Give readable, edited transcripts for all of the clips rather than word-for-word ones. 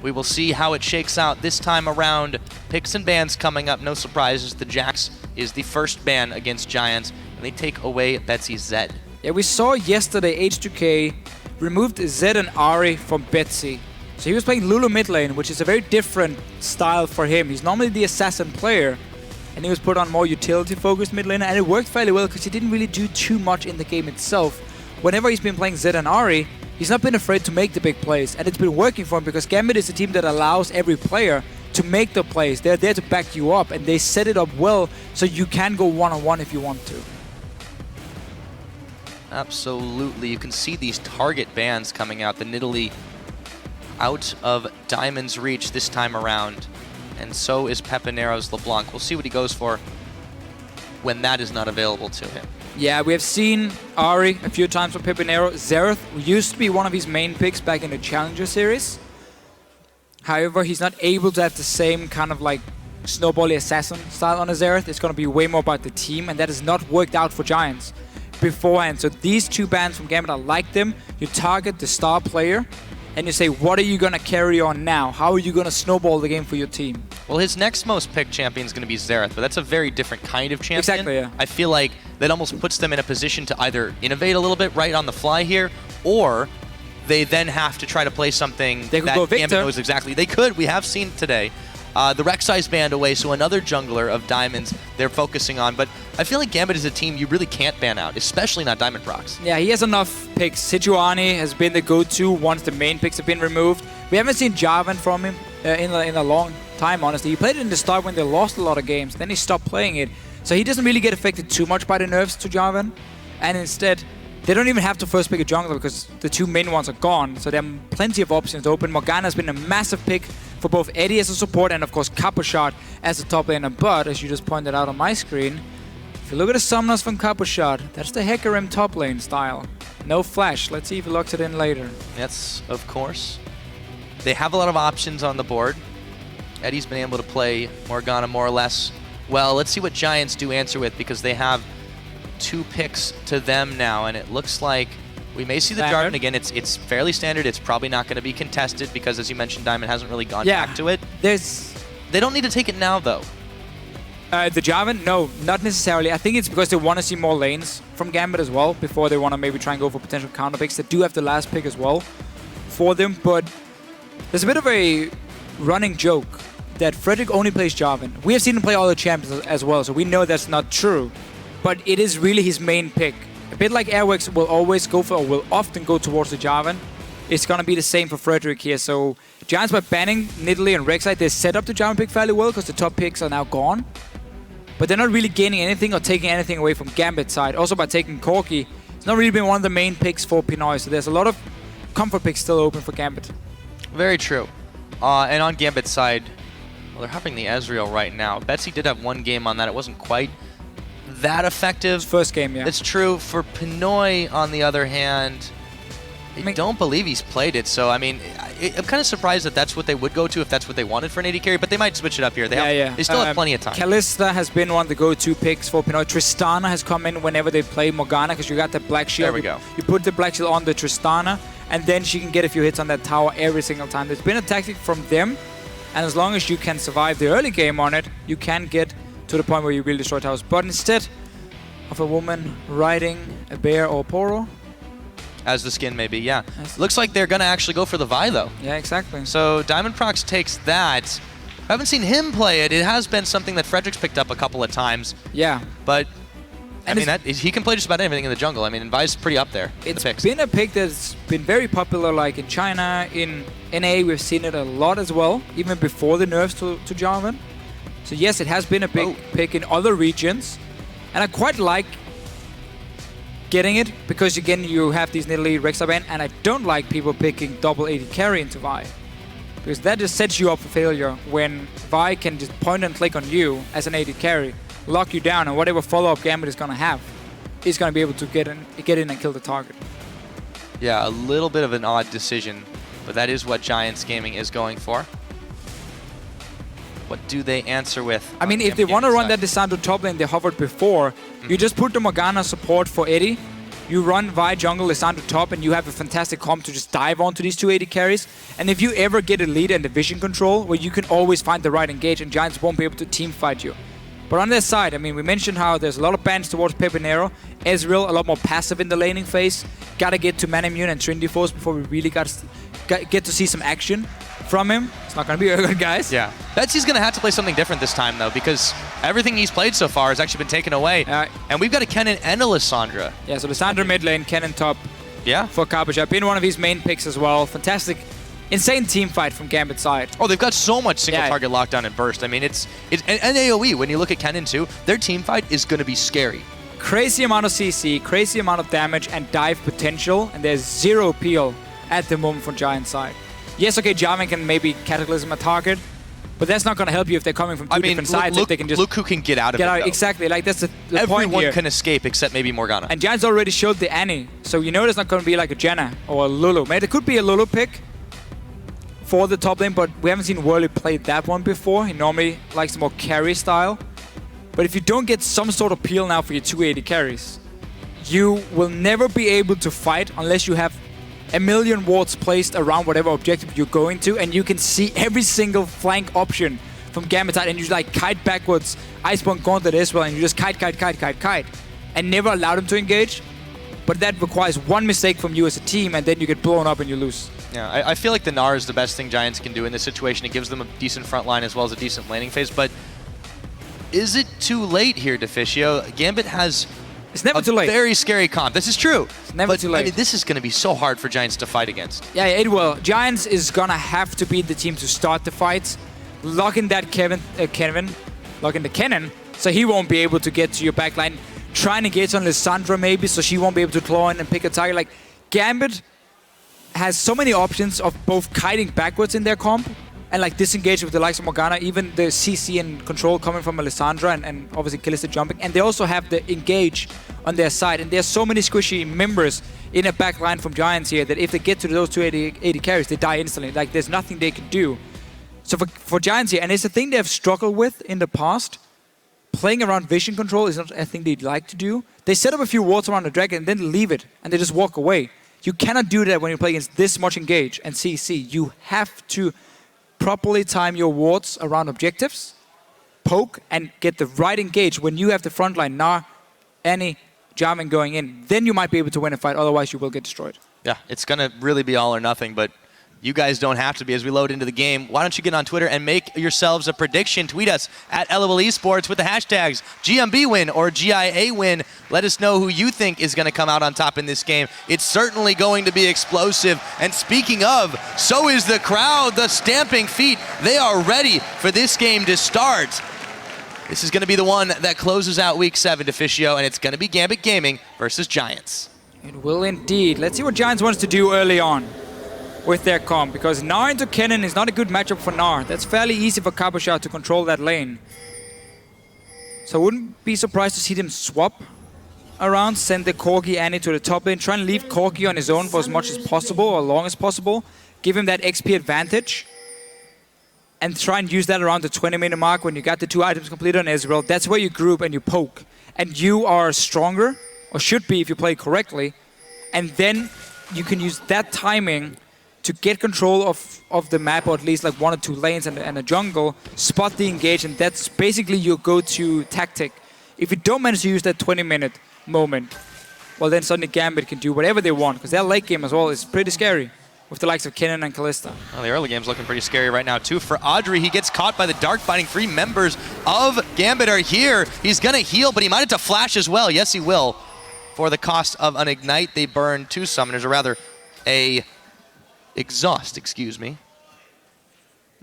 We will see how it shakes out this time around. Picks and bans coming up, no surprises. The Jax is the first ban against Giants, and they take away Betsy's Zed. Yeah, we saw yesterday H2K removed Zed and Ahri from Betsy. So he was playing Lulu mid lane, which is a very different style for him. He's normally the assassin player, and he was put on more utility-focused mid lane, and it worked fairly well because he didn't really do too much in the game itself. Whenever he's been playing Zed and Ahri, he's not been afraid to make the big plays, and it's been working for him because Gambit is a team that allows every player to make the plays. They're there to back you up, and they set it up well so you can go one-on-one if you want to. Absolutely. You can see these target bans coming out. The Nidalee out of Diamond's reach this time around. And so is Pepinero's LeBlanc. We'll see what he goes for when that is not available to him. Yeah, we have seen Ahri a few times with Pepinero. Xerath used to be one of his main picks back in the Challenger series. However, he's not able to have the same kind of like snowbally assassin style on a Xerath. It's going to be way more about the team, and that has not worked out for Giants beforehand. So these two bans from Gambit, I like them. You target the star player, and you say, what are you going to carry on now? How are you going to snowball the game for your team? Well, his next most picked champion is going to be Xerath, but that's a very different kind of champion. Exactly, yeah. I feel like that almost puts them in a position to either innovate a little bit right on the fly here, or they then have to try to play something they could that go Gambit Victor. knows exactly. They could. We have seen today. The Rek'Sai's banned away, so another jungler of Diamonds they're focusing on. But I feel like Gambit is a team you really can't ban out, especially not Diamond Procs. Yeah, he has enough picks. Sejuani has been the go-to once the main picks have been removed. We haven't seen Jarvan from him in a long time, honestly. He played it in the start when they lost a lot of games. Then he stopped playing it. So he doesn't really get affected too much by the nerfs to Jarvan. And instead, they don't even have to first pick a jungler because the two main ones are gone. So there are plenty of options open. Morgana has been a massive pick for both Eddie as a support and, of course, Capuchat as a top laner. But, as you just pointed out on my screen, if you look at the summoners from Capuchat, that's the Hecarim top lane style. No flash. Let's see if he locks it in later. Yes, of course. They have a lot of options on the board. Eddie's been able to play Morgana more or less well. Let's see what Giants do answer with, because they have two picks to them now, and it looks like we may see the Jarvan again. It's fairly standard. It's probably not going to be contested because, as you mentioned, Diamond hasn't really gone back to it. They don't need to take it now, though. The Jarvan? No, not necessarily. I think it's because they want to see more lanes from Gambit as well before they want to maybe try and go for potential counter picks. They do have the last pick as well for them, but there's a bit of a running joke that Frederick only plays Jarvan. We have seen him play all the champions as well, so we know that's not true. But it is really his main pick. A bit like Airwax will always go for, or will often go towards the Jarvan. It's going to be the same for Frederick here. So Giants, by banning Nidalee and Rek'Sai, they set up the Jarvan pick fairly well because the top picks are now gone. But they're not really gaining anything or taking anything away from Gambit's side. Also by taking Corki, it's not really been one of the main picks for Pinoy. So there's a lot of comfort picks still open for Gambit. Very true. And on Gambit's side, well, they're having the Ezreal right now. Betsy did have one game on that. It wasn't quite that effective. First game, yeah. It's true. For Pinoy, on the other hand, I don't believe he's played it. So, I mean, I'm kind of surprised that that's what they would go to if that's what they wanted for an AD carry, but they might switch it up here. They still have plenty of time. Kalista has been one of the go-to picks for Pinoy. Tristana has come in whenever they play Morgana because you got the Black Shield. There we go. You put the Black Shield on the Tristana, and then she can get a few hits on that tower every single time. There's been a tactic from them, and as long as you can survive the early game on it, you can get to the point where you really destroy towers. But instead of a woman riding a bear or Poro, as the skin may be, yeah. Looks like they're going to actually go for the Vi, though. Yeah, exactly. So Diamond Procs takes that. I haven't seen him play it. It has been something that Frederick's picked up a couple of times. Yeah. But, I mean, he can play just about anything in the jungle. I mean, Vi's pretty up there. It's been a pick that's been very popular, like in China, in NA, we've seen it a lot as well, even before the nerfs to Jarvan. So yes, it has been a big pick in other regions. And I quite like getting it, because again you have these Nidalee Rek'Sai ban, and I don't like people picking double AD carry into Vi, because that just sets you up for failure when Vi can just point and click on you as an AD carry, lock you down, and whatever follow-up Gambit is going to have is going to be able to get in and kill the target. Yeah, a little bit of an odd decision, but that is what Giants Gaming is going for. What do they answer with? I mean, if they want to run that Descent to top lane they hovered before, you just put the Morgana support for Eddie, You run via jungle, Lissandra top, and you have a fantastic comp to just dive onto these 280 carries. And if you ever get a lead and the vision control, where you can always find the right engage, and Giants won't be able to team fight you. But on their side, I mean, we mentioned how there's a lot of bans towards Pepinero. Ezreal, a lot more passive in the laning phase. Gotta get to Mana Immune and Trinity Force before we really get to see some action from him. It's not gonna be good, guys. Yeah. Betsy's gonna have to play something different this time, though, because everything he's played so far has actually been taken away. And we've got a Kennen and a Lissandra. Yeah, so Lissandra mid lane, Kennen top. Yeah. For Cabochard. Been one of his main picks as well. Fantastic, insane team fight from Gambit's side. Oh, they've got so much single target lockdown and burst. I mean, it's and AoE, when you look at Kennen too, their team fight is gonna be scary. Crazy amount of CC, crazy amount of damage and dive potential, and there's zero peel at the moment from Giant's side. Yes, okay, Jarvan can maybe Cataclysm a target, but that's not going to help you if they're coming from two different sides. Look, they can just look who can get out of it, though. Exactly, like that's the point here. Everyone can escape except maybe Morgana. And Giants already showed the Annie, so you know there's not going to be like a Jenna or a Lulu. Maybe there could be a Lulu pick for the top lane, but we haven't seen Worley play that one before. He normally likes the more carry style. But if you don't get some sort of peel now for your 280 carries, you will never be able to fight unless you have a million wards placed around whatever objective you're going to, and you can see every single flank option from Gambit side, and you like kite backwards, Iceborne Gauntlet as well, and you just kite, and never allow them to engage. But that requires one mistake from you as a team, and then you get blown up and you lose. Yeah, I feel like the Gnar is the best thing Giants can do in this situation. It gives them a decent front line as well as a decent laning phase, but is it too late here, Deficio? Gambit has It's never too late. Very scary comp. This is true. It's never too late. I mean, this is going to be so hard for Giants to fight against. Yeah, it will. Giants is going to have to be the team to start the fights. Lock in that lock in the Kennen, so he won't be able to get to your backline. Trying to get on Lissandra maybe, so she won't be able to claw in and pick a target. Like, Gambit has so many options of both kiting backwards in their comp and like disengage with the likes of Morgana, even the CC and control coming from Lissandra and obviously Kalista jumping. And they also have the engage on their side. And there's so many squishy members in a back line from Giants here that if they get to those 280 carries, they die instantly. Like, there's nothing they can do. So for Giants here, and it's a thing they have struggled with in the past, playing around vision control is not a thing they'd like to do. They set up a few wards around the dragon and then leave it, and they just walk away. You cannot do that when you play against this much engage and CC. You have to properly time your wards around objectives, poke, and get the right engage. When you have the front line, Gnar, Annie, Jarvan going in, then you might be able to win a fight, otherwise you will get destroyed. Yeah, it's going to really be all or nothing, but you guys don't have to be as we load into the game. Why don't you get on Twitter and make yourselves a prediction? Tweet us at LOL Esports with the hashtags GMB win or GIA win. Let us know who you think is going to come out on top in this game. It's certainly going to be explosive. And speaking of, so is the crowd, the stamping feet. They are ready for this game to start. This is going to be the one that closes out Week 7, Deficio, and it's going to be Gambit Gaming versus Giants. It will indeed. Let's see what Giants wants to do early on with their comp, because Gnar into Kennen is not a good matchup for Gnar. That's fairly easy for Cabochard to control that lane. So I wouldn't be surprised to see them swap around, send the Corgi Annie to the top lane, try and leave Corgi on his own for as much as possible, or long as possible, give him that XP advantage, and try and use that around the 20-minute mark when you got the 2 items completed on Ezreal. That's where you group and you poke. And you are stronger, or should be if you play correctly, and then you can use that timing to get control of the map, or at least like 1 or 2 lanes and a jungle, spot the engage, and that's basically your go-to tactic. If you don't manage to use that 20-minute moment, well then suddenly Gambit can do whatever they want, because their late game as well is pretty scary with the likes of Kennen and Kalista. Well, the early game's looking pretty scary right now too for Audrey. He gets caught by the Dark Binding. 3 members of Gambit are here. He's gonna heal, but he might have to flash as well. Yes, he will. For the cost of an Ignite, they burn 2 summoners, or rather, a Exhaust, excuse me.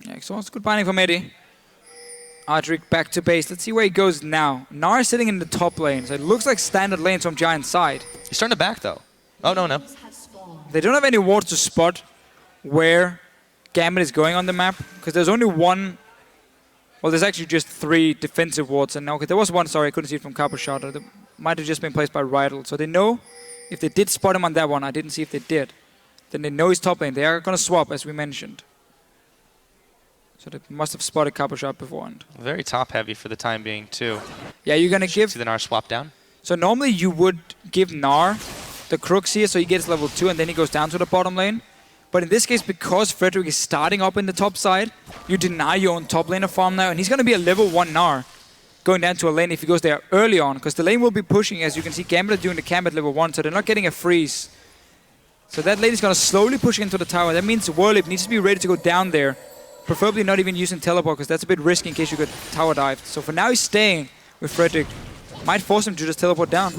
Yeah, Exhaust, good binding from Eddie. Adric back to base. Let's see where he goes now. Gnar sitting in the top lane, so it looks like standard lanes from Giant's side. He's starting to back though. Oh, no. They don't have any wards to spot where Gambit is going on the map, because there's only one. Well, there's actually just 3 defensive wards, and okay, there was one. Sorry, I couldn't see it from Cabochard. That might have just been placed by Riot. So they know if they did spot him on that one. I didn't see if they did. Then they know he's top lane. They are going to swap, as we mentioned. So they must have spotted Cabochard beforehand. Very top heavy for the time being too. Yeah, you're going to give... See the Gnar swap down? So normally you would give Gnar the crooks here, so he gets level 2 and then he goes down to the bottom lane. But in this case, because Frederick is starting up in the top side, you deny your own top laner farm now, and he's going to be a level 1 Gnar going down to a lane if he goes there early on, because the lane will be pushing, as you can see, Gambit are doing the camp at level 1, so they're not getting a freeze. So that lane is going to slowly push into the tower. That means Whirlip needs to be ready to go down there, preferably not even using teleport, because that's a bit risky in case you get tower dived. So for now, he's staying with Frederick. Might force him to just teleport down.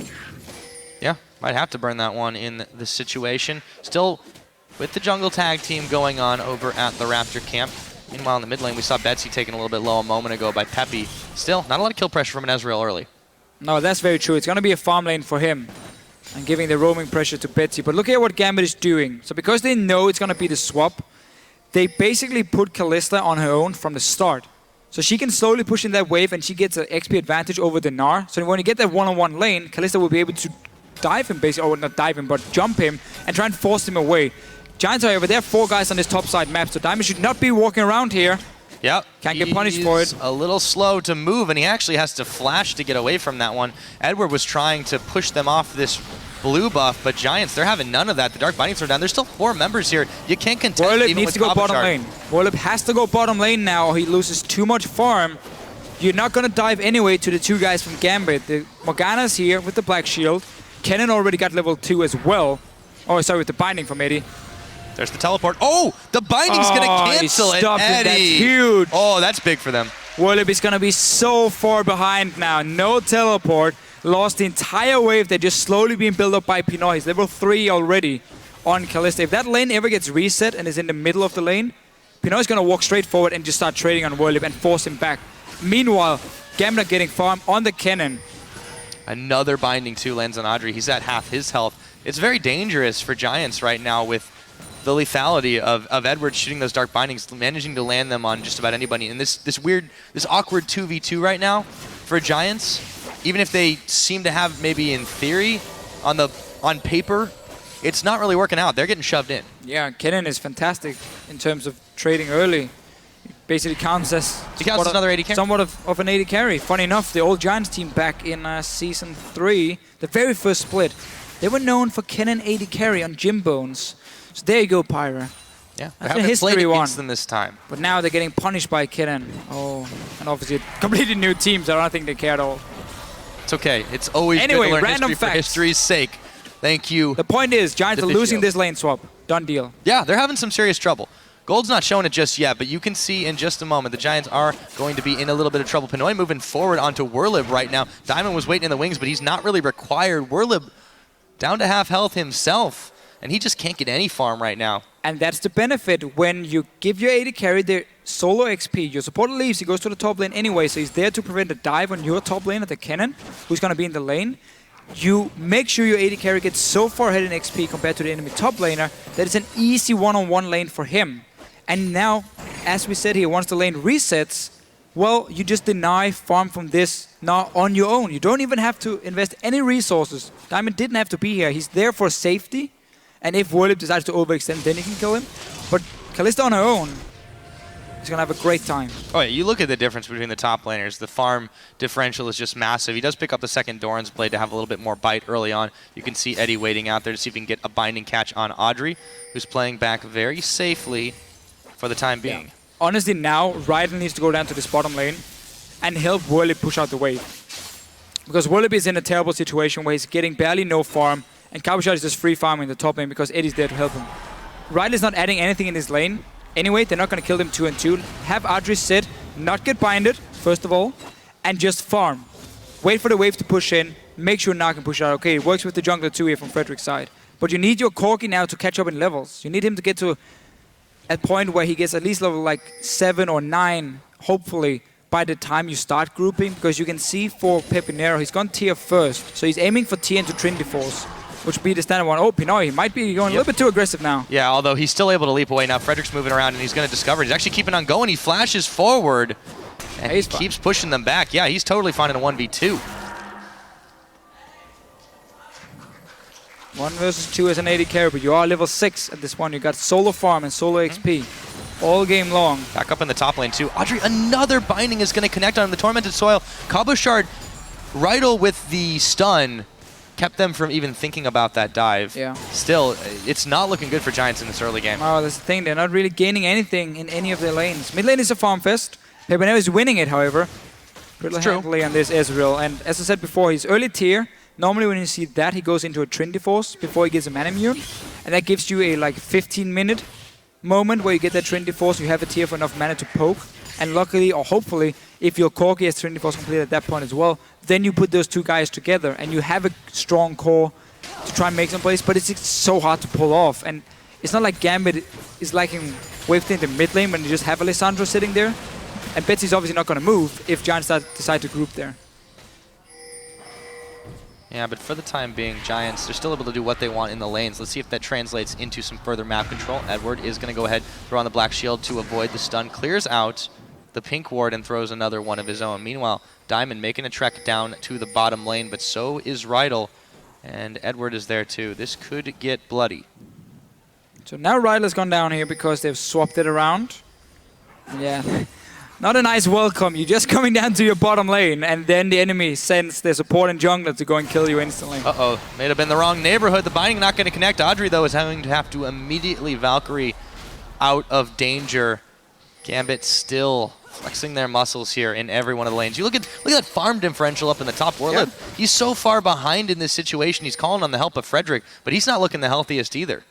Yeah, might have to burn that one in this situation. Still with the jungle tag team going on over at the Raptor camp. Meanwhile, in the mid lane, we saw Betsy taken a little bit low a moment ago by Peppy. Still, not a lot of kill pressure from an Ezreal early. No, that's very true. It's going to be a farm lane for him and giving the roaming pressure to Betsy. But look at what Gambit is doing. So because they know it's going to be the swap, they basically put Kalista on her own from the start. So she can slowly push in that wave and she gets an XP advantage over the Gnar. So when you get that one-on-one lane, Kalista will be able to dive him, basically, or not dive him, but jump him and try and force him away. Giants, however, there are 4 guys on this top side map, so Diamond should not be walking around here. Yep. Can't get punished for it. A little slow to move, and he actually has to flash to get away from that one. Edward was trying to push them off this blue buff, but Giants, they're having none of that. The Dark Bindings are down. There's still 4 members here. You can't contest Whirlip even needs with to go bottom Kabashar. lane. Whirlip has to go bottom lane now, or he loses too much farm. You're not going to dive anyway to the 2 guys from Gambit. The Morgana's here with the Black Shield. Kennen already got level 2 as well. Oh, sorry, with the binding from Eddie. There's the teleport. Oh, the binding's going to cancel it, Eddie. That's huge. Oh, that's big for them. Whirlip is going to be so far behind now. No teleport. Lost the entire wave. They're just slowly being built up by Pinoy. He's level 3 already on Kalista. If that lane ever gets reset and is in the middle of the lane, Pinoy's going to walk straight forward and just start trading on Whirlip and force him back. Meanwhile, Gambit getting farm on the Kennen. Another binding 2 lands on Audrey. He's at half his health. It's very dangerous for Giants right now with the lethality of Edward shooting those dark bindings, managing to land them on just about anybody. And this awkward 2v2 right now for Giants, even if they seem to have maybe in theory on paper, it's not really working out. They're getting shoved in. Yeah, Kennen is fantastic in terms of trading early. He basically counts as another 80 carry. Somewhat of an 80 carry. Funny enough, the old Giants team back in Season 3, the very first split, they were known for Kennen 80 carry on Gym Bones. So there you go, Pyra. Yeah, that's a history one. Them this time. But now they're getting punished by Kennen. Oh, and obviously a completely new team, so I don't think they care at all. It's okay. It's always good to learn history for history's sake. Thank you. The point is, Giants are losing this lane swap. Done deal. Yeah, they're having some serious trouble. Gold's not showing it just yet, but you can see in just a moment the Giants are going to be in a little bit of trouble. Pinoy moving forward onto Whirlib right now. Diamond was waiting in the wings, but he's not really required. Whirlib down to half health himself, and he just can't get any farm right now. And that's the benefit when you give your 80 carry the solo XP. Your supporter leaves, he goes to the top lane anyway, so he's there to prevent a dive on your top lane at the Kennen, who's going to be in the lane. You make sure your 80 carry gets so far ahead in XP compared to the enemy top laner that it's an easy one-on-one lane for him. And now, as we said here, once the lane resets, well, you just deny farm from this now on your own. You don't even have to invest any resources. Diamond didn't have to be here. He's there for safety. And if Whirlip decides to overextend, then he can kill him. But Kalista on her own is going to have a great time. Oh yeah, you look at the difference between the top laners. The farm differential is just massive. He does pick up the second Doran's Blade to have a little bit more bite early on. You can see Eddie waiting out there to see if he can get a binding catch on Audrey, who's playing back very safely for the time being. Yeah. Honestly, now, Riot needs to go down to this bottom lane and help Whirlip push out the wave. Because Whirlip is in a terrible situation where he's getting barely no farm, and Kabashar is just free farming the top lane because Eddie's there to help him. Riot is not adding anything in this lane. Anyway, they're not going to kill them 2-2. Have Audrey sit, not get binded, first of all, and just farm. Wait for the wave to push in, make sure Gnar can push out. Okay, it works with the jungler too here from Frederick's side. But you need your Corki now to catch up in levels. You need him to get to a point where he gets at least level like 7 or 9, hopefully, by the time you start grouping. Because you can see for Pepinero, he's gone tier first. So he's aiming for tier into Trinity Force, which would be the standard one. Oh, Pinoy, he might be going a little bit too aggressive now. Yeah, although he's still able to leap away. Now Frederick's moving around and he's going to discover it. He's actually keeping on going. He flashes forward and he keeps pushing them back. Yeah, he's totally fine in a 1v2. 1 versus 2 as an 80 carry, but you are level 6 at this one. You got solo farm and solo XP all game long. Back up in the top lane too. Audrey, another binding is going to connect on the Tormented Soil. Kabashard, Riddle with the stun. kept them from even thinking about that dive. Yeah. Still, it's not looking good for Giants in this early game. Oh, that's the thing. They're not really gaining anything in any of their lanes. Mid lane is a farm fest. Pepenev is winning it, however. Pretty handily on this Ezreal. And as I said before, he's early tier. Normally when you see that, he goes into a Trinity Force before he gets a Mana Immune. And that gives you a like 15-minute moment where you get that Trinity Force, you have a tier for enough mana to poke. And luckily, or hopefully, if your Corki has Trinity Force completed at that point as well, then you put those two guys together and you have a strong core to try and make some plays, but it's so hard to pull off. And it's not like Gambit is liking wave in the mid lane when you just have Alessandro sitting there. And Betsy's obviously not going to move if Giants decide to group there. Yeah, but for the time being, Giants, they're still able to do what they want in the lanes. Let's see if that translates into some further map control. Edward is going to go ahead, throw on the Black Shield to avoid the stun. Clears out the pink ward and throws another one of his own. Meanwhile, Diamond making a trek down to the bottom lane, but so is Rydal. And Edward is there too. This could get bloody. So now Rydal's gone down here because they've swapped it around. Yeah. Not a nice welcome. You're just coming down to your bottom lane, and then the enemy sends their support and jungler to go and kill you instantly. Uh-oh. May have been the wrong neighborhood. The binding not going to connect. Audrey, though, is having to have to immediately Valkyrie out of danger. Gambit still flexing their muscles here in every one of the lanes. You look at that farm differential up in the top. Warlip, yeah. He's so far behind in this situation. He's calling on the help of Frederick, but he's not looking the healthiest either.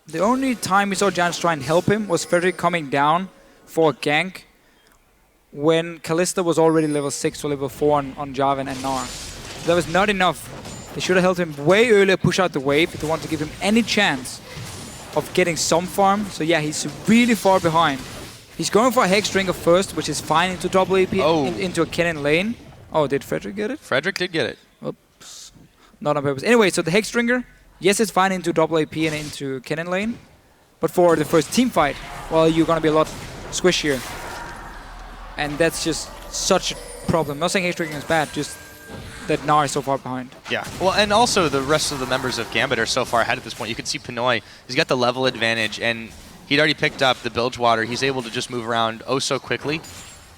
The only time we saw Giants try and help him was Frederick coming down for a gank when Kalista was already level 6 or level 4 on Jarvan and Gnar. That was not enough. They should have helped him way earlier, push out the wave if they want to give him any chance of getting some farm. So yeah, he's really far behind. He's going for a Hexdrinker first, which is fine into double AP, into a Kennen lane. Oh, did Frederick get it? Frederick did get it. Oops. Not on purpose. Anyway, so the Hexdrinker, yes, it's fine into double AP and into Kennen lane. But for the first team fight, well, you're going to be a lot squishier. And that's just such a problem. I'm not saying Hexdrinker is bad, just that Gnar is so far behind. Yeah, well, and also the rest of the members of Gambit are so far ahead at this point. You can see Pinoy, he's got the level advantage, and he'd already picked up the Bilgewater. He's able to just move around oh so quickly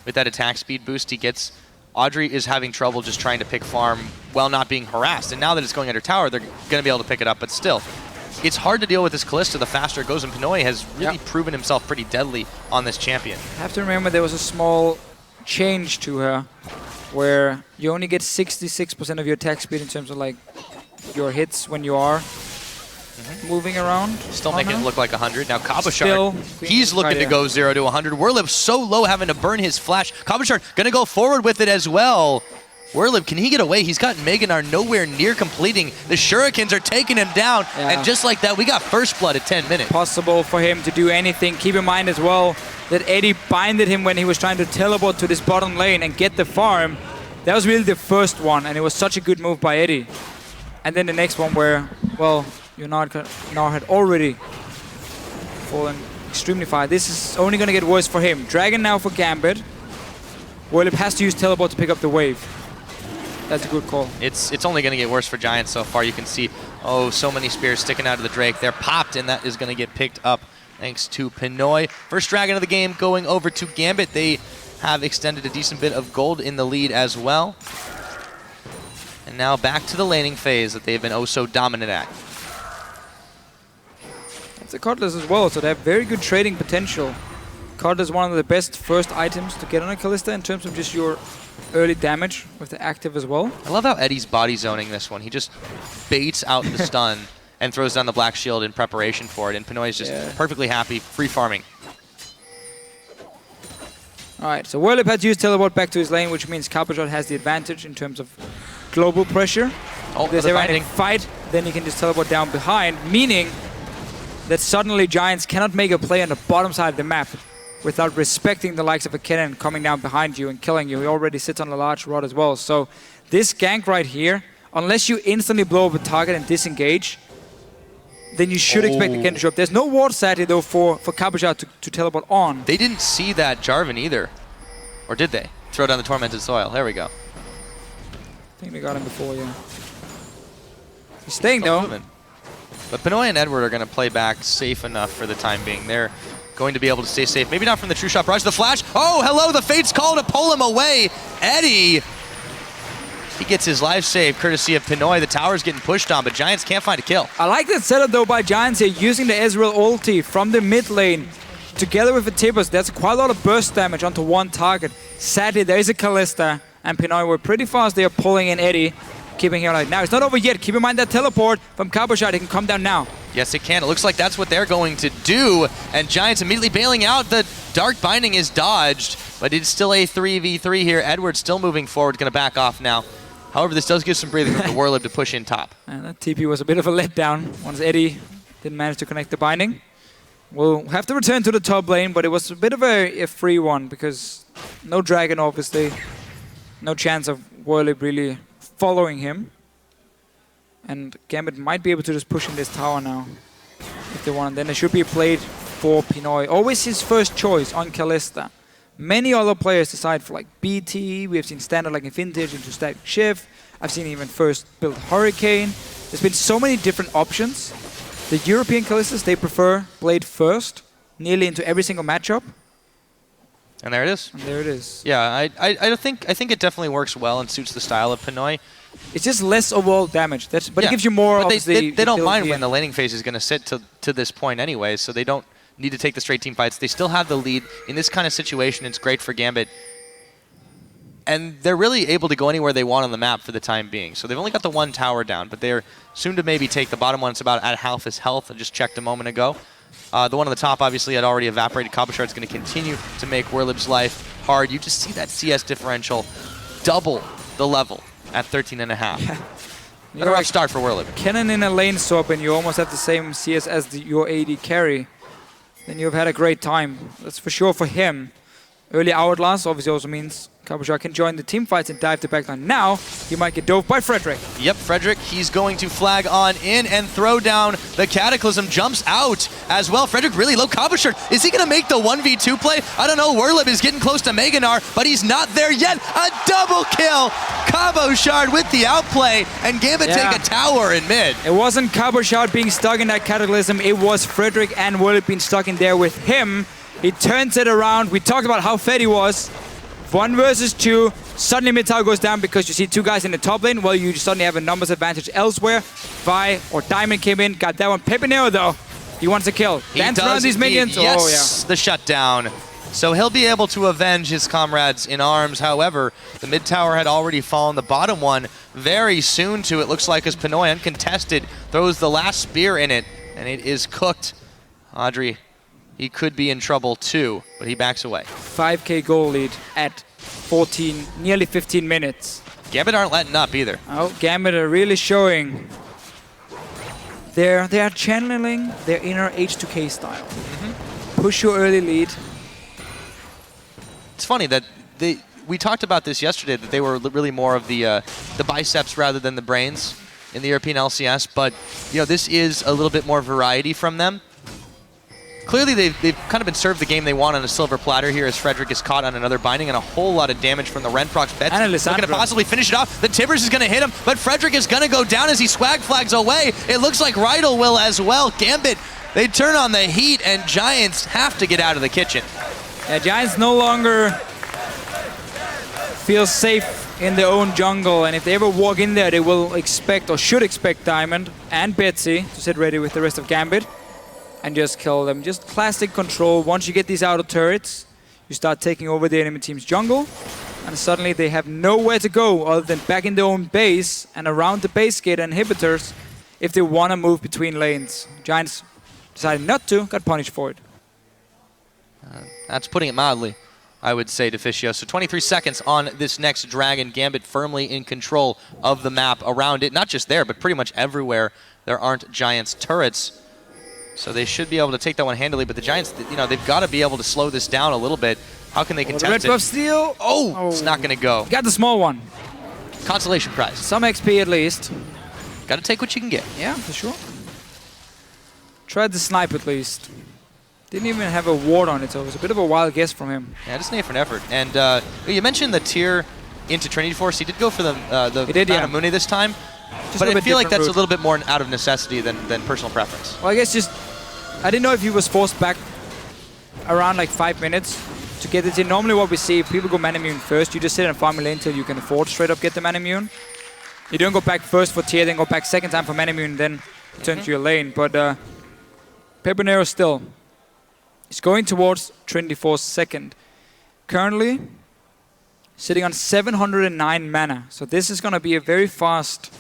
with that attack speed boost he gets. Audrey is having trouble just trying to pick farm while not being harassed. And now that it's going under tower, they're going to be able to pick it up. But still, it's hard to deal with this Kalista the faster it goes. And Pinoy has really proven himself pretty deadly on this champion. I have to remember there was a small change to her where you only get 66% of your attack speed in terms of like your hits when you are moving around. Still making it look like 100. Now Cabochard, he's looking to go 0 to 100. Werlib so low, having to burn his flash. Cabochard going to go forward with it as well. Werlib, can he get away? He's got Meganar nowhere near completing. The Shurikens are taking him down. And just like that, we got first blood at 10 minutes. Possible for him to do anything. Keep in mind as well that Eddie binded him when he was trying to teleport to this bottom lane and get the farm. That was really the first one, and it was such a good move by Eddie. And then the next one where, well, Gnar had already fallen extremely far. This is only going to get worse for him. Dragon now for Gambit. Werlib has to use teleport to pick up the wave. That's a good call. It's only going to get worse for Giants so far. You can see, so many spears sticking out of the Drake. They're popped, and that is going to get picked up thanks to Pinoy. First Dragon of the game going over to Gambit. They have extended a decent bit of gold in the lead as well. And now back to the laning phase that they've been so dominant at. That's a Cutlass as well, so they have very good trading potential. Cutlass is one of the best first items to get on a Kalista in terms of just your early damage with the active as well. I love how Eddie's body zoning this one. He just baits out the stun and throws down the Black Shield in preparation for it, and Pinoy is just perfectly happy, free farming. Alright, so Werlib had to use teleport back to his lane, which means Cabochard has the advantage in terms of global pressure. If there's a fight, then he can just teleport down behind, meaning that suddenly Giants cannot make a play on the bottom side of the map without respecting the likes of a Kennen coming down behind you and killing you. He already sits on a large rod as well. So this gank right here, unless you instantly blow up a target and disengage, then you should expect the Kennen to show up. There's no ward sadly though for Cabochard to teleport on. They didn't see that Jarvan either. Or did they? Throw down the Tormented Soil. There we go. I think they got him before, yeah. He's staying though. But Pinoy and Edward are going to play back safe enough for the time being. They're going to be able to stay safe. Maybe not from the True Shot barrage. The flash. Oh, hello. The Fate's call to pull him away. Eddie. He gets his life saved courtesy of Pinoy. The tower's getting pushed on, but Giants can't find a kill. I like that setup though by Giants here, using the Ezreal ulti from the mid lane together with the Tibbers. That's quite a lot of burst damage onto one target. Sadly, there is a Kalista, and Pinoy were pretty fast. They are pulling in Eddie, keeping him like, now it's not over yet. Keep in mind that teleport from Cabochard. He can come down now. Yes, it can. It looks like that's what they're going to do, and Giants immediately bailing out. The Dark Binding is dodged, but it's still a 3v3 here. Edward's still moving forward, going to back off now. However, this does give some breathing room to Warlib to push in top. And that TP was a bit of a letdown once Eddie didn't manage to connect the binding. We'll have to return to the top lane, but it was a bit of a free one because no dragon, obviously. No chance of Warlib really following him. And Gambit might be able to just push in this tower now if they want. Then there should be a play for Pinoy. Always his first choice on Kalista. Many other players decide for like BT. We have seen standard like in Vintage into Static Shift. I've seen even first build Hurricane. There's been so many different options. The European Kalistas, they prefer Blade first, nearly into every single matchup. And there it is. And there it is. Yeah, I think it definitely works well and suits the style of Pinoy. It's just less overall damage. But it gives you more. But they don't mind when the laning phase is going to sit to this point anyway, so they don't need to take the straight team fights. They still have the lead. In this kind of situation, it's great for Gambit. And they're really able to go anywhere they want on the map for the time being. So they've only got the one tower down, but they're soon to maybe take the bottom one. It's about at half his health. I just checked a moment ago. The one on the top obviously had already evaporated. Cabochard's going to continue to make Warlib's life hard. You just see that CS differential double the level at 13.5. Yeah. What a rough start for Warlib. Cannon in a lane swap and you almost have the same CS as your AD carry. Then you've had a great time. That's for sure for him. Early Outlast obviously also means Cabochard can join the team fights and dive to backline. Now, he might get dove by Frederick. Yep, Frederick, he's going to flag on in and throw down the Cataclysm. Jumps out as well. Frederick really low. Cabochard, is he going to make the 1v2 play? I don't know. Warlib is getting close to Meganar, but he's not there yet. A double kill. Cabochard with the outplay, and Gambit take a tower in mid. It wasn't Cabochard being stuck in that Cataclysm. It was Frederick and Warlib being stuck in there with him. He turns it around. We talked about how fed he was. 1 versus 2. Suddenly mid tower goes down because you see 2 guys in the top lane. Well, you suddenly have a numbers advantage elsewhere. Vi or Diamond came in, got that one. Pepinero though, he wants a kill. Dance around these minions. Yes, the shutdown. So he'll be able to avenge his comrades in arms. However, the mid tower had already fallen. The bottom one very soon to, it looks like, as Pinoy uncontested throws the last spear in it, and it is cooked. Audrey, he could be in trouble too, but he backs away. 5k goal lead at 14, nearly 15 minutes. Gambit aren't letting up either. Oh, Gambit are really showing. They are channeling their inner H2K style. Push your early lead. It's funny that we talked about this yesterday, that they were really more of the biceps rather than the brains in the European LCS, but you know, this is a little bit more variety from them. Clearly, they've kind of been served the game they want on a silver platter here as Frederick is caught on another binding and a whole lot of damage from the Renprox. Bet's looking to possibly finish it off. The Tibbers is going to hit him, but Frederick is going to go down as he swag flags away. It looks like Riot will as well. Gambit, they turn on the heat, and Giants have to get out of the kitchen. Yeah, Giants no longer feel safe in their own jungle, and if they ever walk in there, they will expect, or should expect, Diamond and Betsy to sit ready with the rest of Gambit and just kill them. Just classic control. Once you get these outer turrets, you start taking over the enemy team's jungle, and suddenly they have nowhere to go other than back in their own base and around the base gate and inhibitors if they want to move between lanes. Giants decided not to, got punished for it. That's putting it mildly, I would say, Deficio. So 23 seconds on this next Dragon. Gambit firmly in control of the map around it. Not just there, but pretty much everywhere there aren't Giants turrets. So they should be able to take that one handily, but the Giants, you know, they've got to be able to slow this down a little bit. How can they contest Red buff steal. Oh, it's not going to go. Got the small one. Consolation prize. Some XP at least. Got to take what you can get. Yeah, for sure. Tried the snipe at least. Didn't even have a ward on it, so it was a bit of a wild guess from him. Yeah, just an effort. And you mentioned the tier into Trinity Force. He did go for the Manamune this time. But I feel like that's a little bit more out of necessity than personal preference. Well, I guess just, I didn't know if he was forced back around like 5 minutes. to get it in. Normally what we see, if people go mana immune first, you just sit and farm your lane until you can afford straight up get the mana immune. You don't go back first for tier, then go back second time for mana immune, then turn to your lane. But Pepinero still is going towards Trinity Force second. Currently sitting on 709 mana. So this is going to be a very fast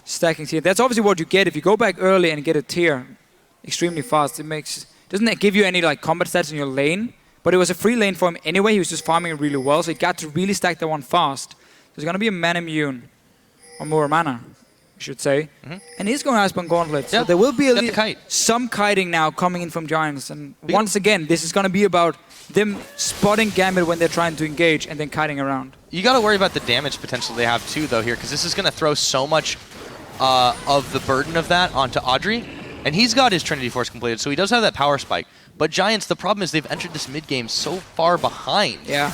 stacking tier. That's obviously what you get if you go back early and get a tier extremely fast. Doesn't give you any like combat stats in your lane, but it was a free lane for him anyway. He was just farming it really well, so he got to really stack that one fast. There's going to be a mana immune, or more mana, I should say. And he's going to Iceborne Gauntlet, so there will be some kiting now coming in from Giants. And once again, this is going to be about them spotting Gambit when they're trying to engage and then kiting around. You got to worry about the damage potential they have too, though, here, because this is going to throw so much of the burden of that onto Audrey. And he's got his Trinity Force completed, so he does have that power spike. But Giants, the problem is they've entered this mid-game so far behind. Yeah.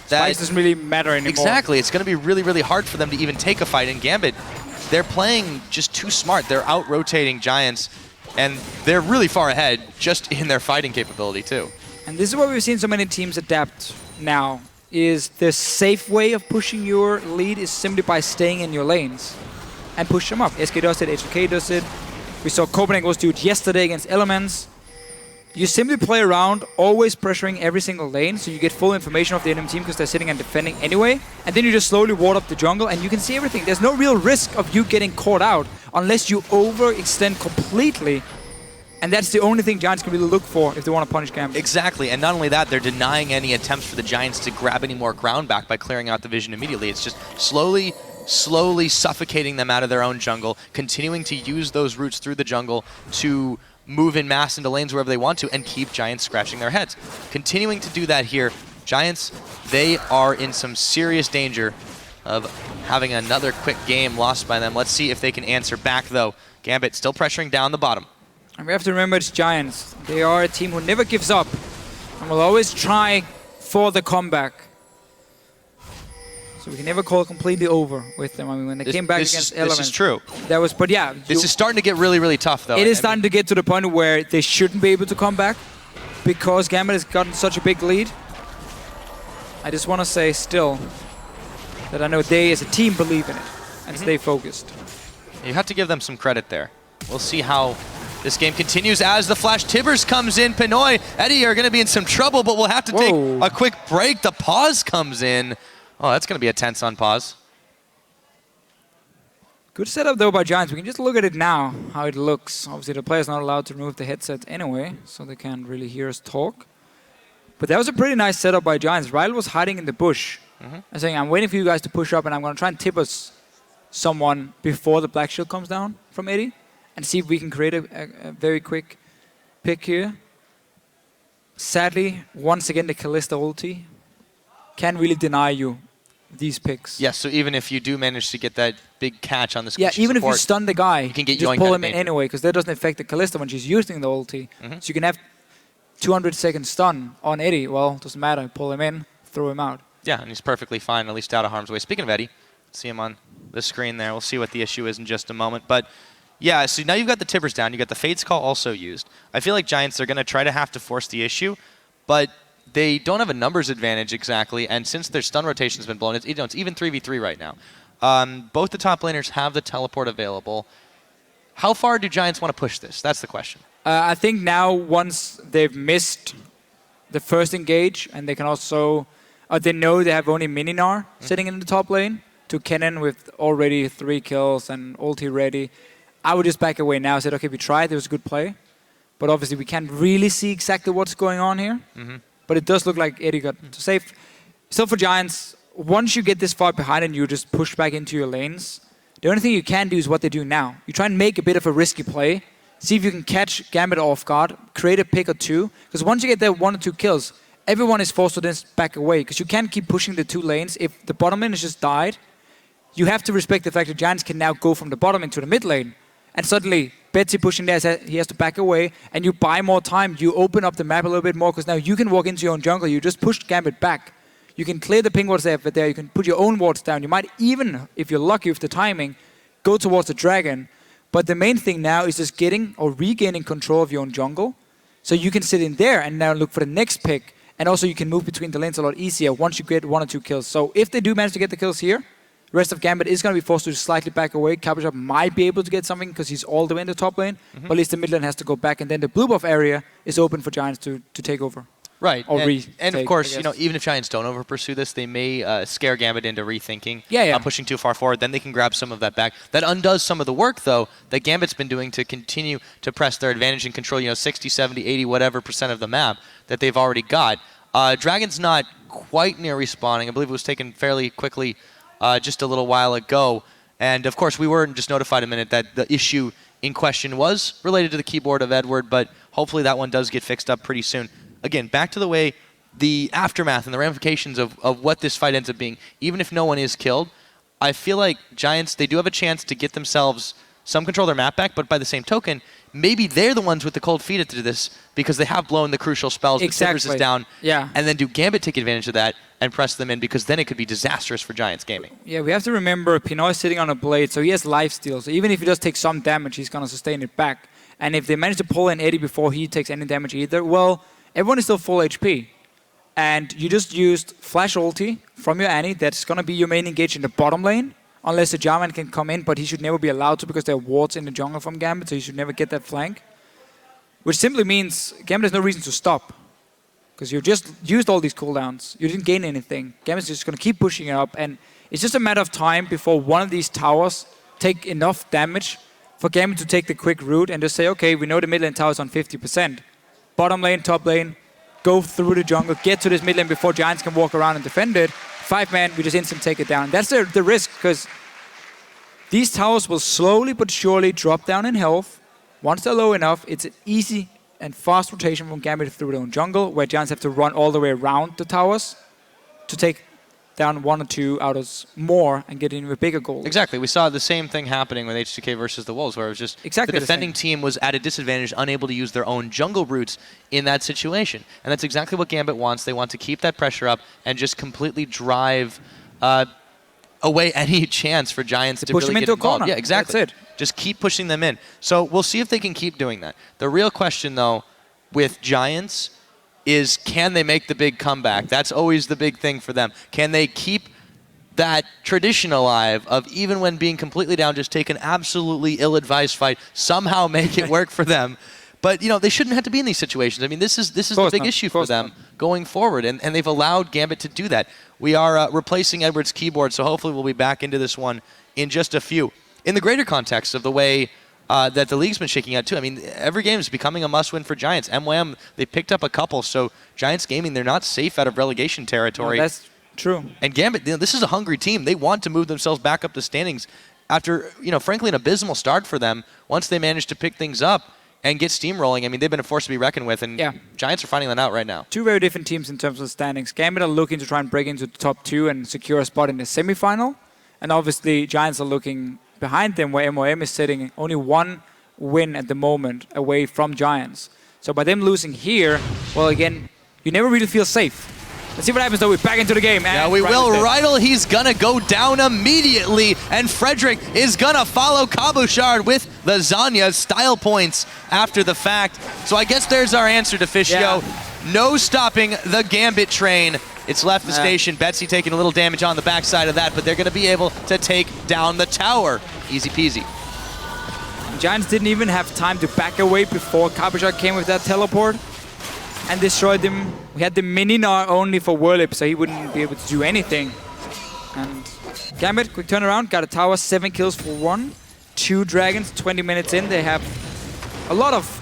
Spikes doesn't really matter anymore. Exactly. It's going to be really, really hard for them to even take a fight. And Gambit, they're playing just too smart. They're out-rotating Giants, and they're really far ahead just in their fighting capability, too. And this is what we've seen so many teams adapt now, is the safe way of pushing your lead is simply by staying in your lanes and push them up. SK does it, HK does it. We saw Copenhagen do it yesterday against Elements. You simply play around, always pressuring every single lane, so you get full information of the enemy team because they're sitting and defending anyway. And then you just slowly ward up the jungle and you can see everything. There's no real risk of you getting caught out unless you overextend completely. And that's the only thing Giants can really look for if they want to punish Gambit. Exactly, and not only that, they're denying any attempts for the Giants to grab any more ground back by clearing out the vision immediately. It's just slowly suffocating them out of their own jungle, continuing to use those routes through the jungle to move in mass into lanes wherever they want to and keep Giants scratching their heads. Continuing to do that here, Giants, they are in some serious danger of having another quick game lost by them. Let's see if they can answer back, though. Gambit still pressuring down the bottom. And we have to remember it's Giants. They are a team who never gives up and will always try for the comeback. So we can never call it completely over with them. I mean, when they came back against Element. This is true. That was, but yeah. This is starting to get really, really tough, though. It is starting to get to the point where they shouldn't be able to come back because Gambit has gotten such a big lead. I just want to say still that I know they as a team believe in it and stay focused. You have to give them some credit there. We'll see how this game continues as the Flash Tibbers comes in. Pinoy, Eddie are going to be in some trouble, but we'll have to take a quick break. The pause comes in. Oh, that's going to be a tense on pause. Good setup, though, by Giants. We can just look at it now, how it looks. Obviously, the player's not allowed to remove the headset anyway, so they can't really hear us talk. But that was a pretty nice setup by Giants. Riot was hiding in the bush and saying, I'm waiting for you guys to push up, and I'm going to try and tip us someone before the Black Shield comes down from Eddie and see if we can create a very quick pick here. Sadly, once again, the Kalista ulti can't really deny you these picks. Yes, so even if you do manage to get that big catch on the squishy even support, if you stun the guy, you can get just pull him in anyway, because that doesn't affect the Kalista when she's using the ulti. So you can have 200-second stun on Eddie. Well, doesn't matter. Pull him in, throw him out. Yeah, and he's perfectly fine, at least out of harm's way. Speaking of Eddie, see him on the screen there. We'll see what the issue is in just a moment. But yeah, so now you've got the Tibbers down. You've got the Fate's Call also used. I feel like Giants are going to try to have to force the issue, but they don't have a numbers advantage exactly, and since their stun rotation's been blown, it's even 3v3 right now. Both the top laners have the teleport available. How far do Giants want to push this? That's the question. I think now once they've missed the first engage, and they can also, they know they have only Mininar sitting in the top lane, to Kennen with already 3 kills and ulti ready, I would just back away now and say, okay, we tried, it was a good play, but obviously we can't really see exactly what's going on here. But it does look like Eddie got to safe. Still for Giants, once you get this far behind and you just push back into your lanes, the only thing you can do is what they do now. You try and make a bit of a risky play, see if you can catch Gambit off guard, create a pick or two, because once you get that 1 or 2 kills, everyone is forced to then back away, because you can't keep pushing the 2 lanes. If the bottom lane has just died, you have to respect the fact that Giants can now go from the bottom into the mid lane, and suddenly Betsy pushing there, he has to back away, and you buy more time. You open up the map a little bit more, because now you can walk into your own jungle. You just pushed Gambit back. You can clear the ping wards there. You can put your own wards down. You might even, if you're lucky with the timing, go towards the dragon. But the main thing now is just getting or regaining control of your own jungle, so you can sit in there and now look for the next pick And also you can move between the lanes a lot easier once you get 1 or 2 kills. So if they do manage to get the kills here, the rest of Gambit is going to be forced to slightly back away. Cabochard might be able to get something because he's all the way in the top lane. But at least the mid lane has to go back. And then the blue buff area is open for Giants to take over. Right. Or and of course, you know, even if Giants don't over-pursue this, they may scare Gambit into rethinking, pushing too far forward. Then they can grab some of that back. That undoes some of the work, though, that Gambit's been doing to continue to press their advantage and control, you know, 60, 70, 80, whatever % of the map that they've already got. Dragon's not quite near respawning. I believe it was taken fairly quickly just a little while ago. And, of course, we were just notified a minute that the issue in question was related to the keyboard of Edward, but hopefully that one does get fixed up pretty soon. Again, back to the way the aftermath and the ramifications of what this fight ends up being. Even if no one is killed, I feel like Giants, they do have a chance to get themselves some control of their map back, but by the same token, maybe they're the ones with the cold feet to this because they have blown the crucial spells, but Sivers is down, and then do Gambit take advantage of that and press them in, because then it could be disastrous for Giants Gaming. Yeah, we have to remember Pinoy is sitting on a blade, so he has lifesteal. So even if he does take some damage, he's going to sustain it back. And if they manage to pull in Eddie before he takes any damage either, well, everyone is still full HP. And you just used flash ulti from your Annie. That's going to be your main engage in the bottom lane. Unless the Jarvan can come in, but he should never be allowed to because there are wards in the jungle from Gambit, so he should never get that flank. Which simply means Gambit has no reason to stop. Because you just used all these cooldowns. You didn't gain anything. Gambit's just going to keep pushing it up. And it's just a matter of time before one of these towers take enough damage for Gambit to take the quick route and just say, okay, we know the mid lane tower is on 50%. Bottom lane, top lane, go through the jungle, get to this mid lane before Giants can walk around and defend it. 5-man, we just instant take it down. That's the risk, because these towers will slowly but surely drop down in health. Once they're low enough, it's an easy and fast rotation from Gambit through their own jungle, where Giants have to run all the way around the towers to take down 1 or 2 out of more and get into a bigger goal. Exactly. We saw the same thing happening with H2K versus the Wolves, where it was just the defending team was at a disadvantage, unable to use their own jungle routes in that situation. And that's exactly what Gambit wants. They want to keep that pressure up and just completely drive away any chance for Giants to push really them get into involved. a corner. Yeah, exactly. That's it. Just keep pushing them in. So we'll see if they can keep doing that. The real question, though, with Giants is, can they make the big comeback? That's always the big thing for them. Can they keep that tradition alive of, even when being completely down, just take an absolutely ill-advised fight, somehow make it work for them? But, you know, they shouldn't have to be in these situations. I mean, this is the big issue for them going forward, and they've allowed Gambit to do that. We are replacing Edward's keyboard, so hopefully we'll be back into this one in just a few. In the greater context of the way that the league's been shaking out too, I mean, every game is becoming a must-win for Giants. MWM, they picked up a couple, so Giants Gaming, they're not safe out of relegation territory. No, that's true. And Gambit, you know, this is a hungry team. They want to move themselves back up the standings after, you know, frankly, an abysmal start for them. Once they manage to pick things up and get steamrolling, I mean, they've been a force to be reckoned with, and Giants are finding that out right now. Two very different teams in terms of the standings. Gambit are looking to try and break into the top 2 and secure a spot in the semifinal, and obviously Giants are looking behind them, where MOM is sitting only 1 win at the moment away from Giants. So by them losing here, well, again, you never really feel safe. Let's see what happens, though. We're back into the game. Yeah, we will. Rydell, he's going to go down immediately. And Frederick is going to follow Cabochard with the Zanya style points after the fact. So I guess there's our answer to Fishio. No stopping the Gambit train. It's left the station. Betsy taking a little damage on the backside of that, but they're going to be able to take down the tower. Easy peasy. The Giants didn't even have time to back away before Cabochard came with that teleport and destroyed them. We had the Mininar only for Whirlip, so he wouldn't be able to do anything. And Gambit, quick turnaround, got a tower, 7 kills for 1. 2 dragons, 20 minutes in. They have a lot of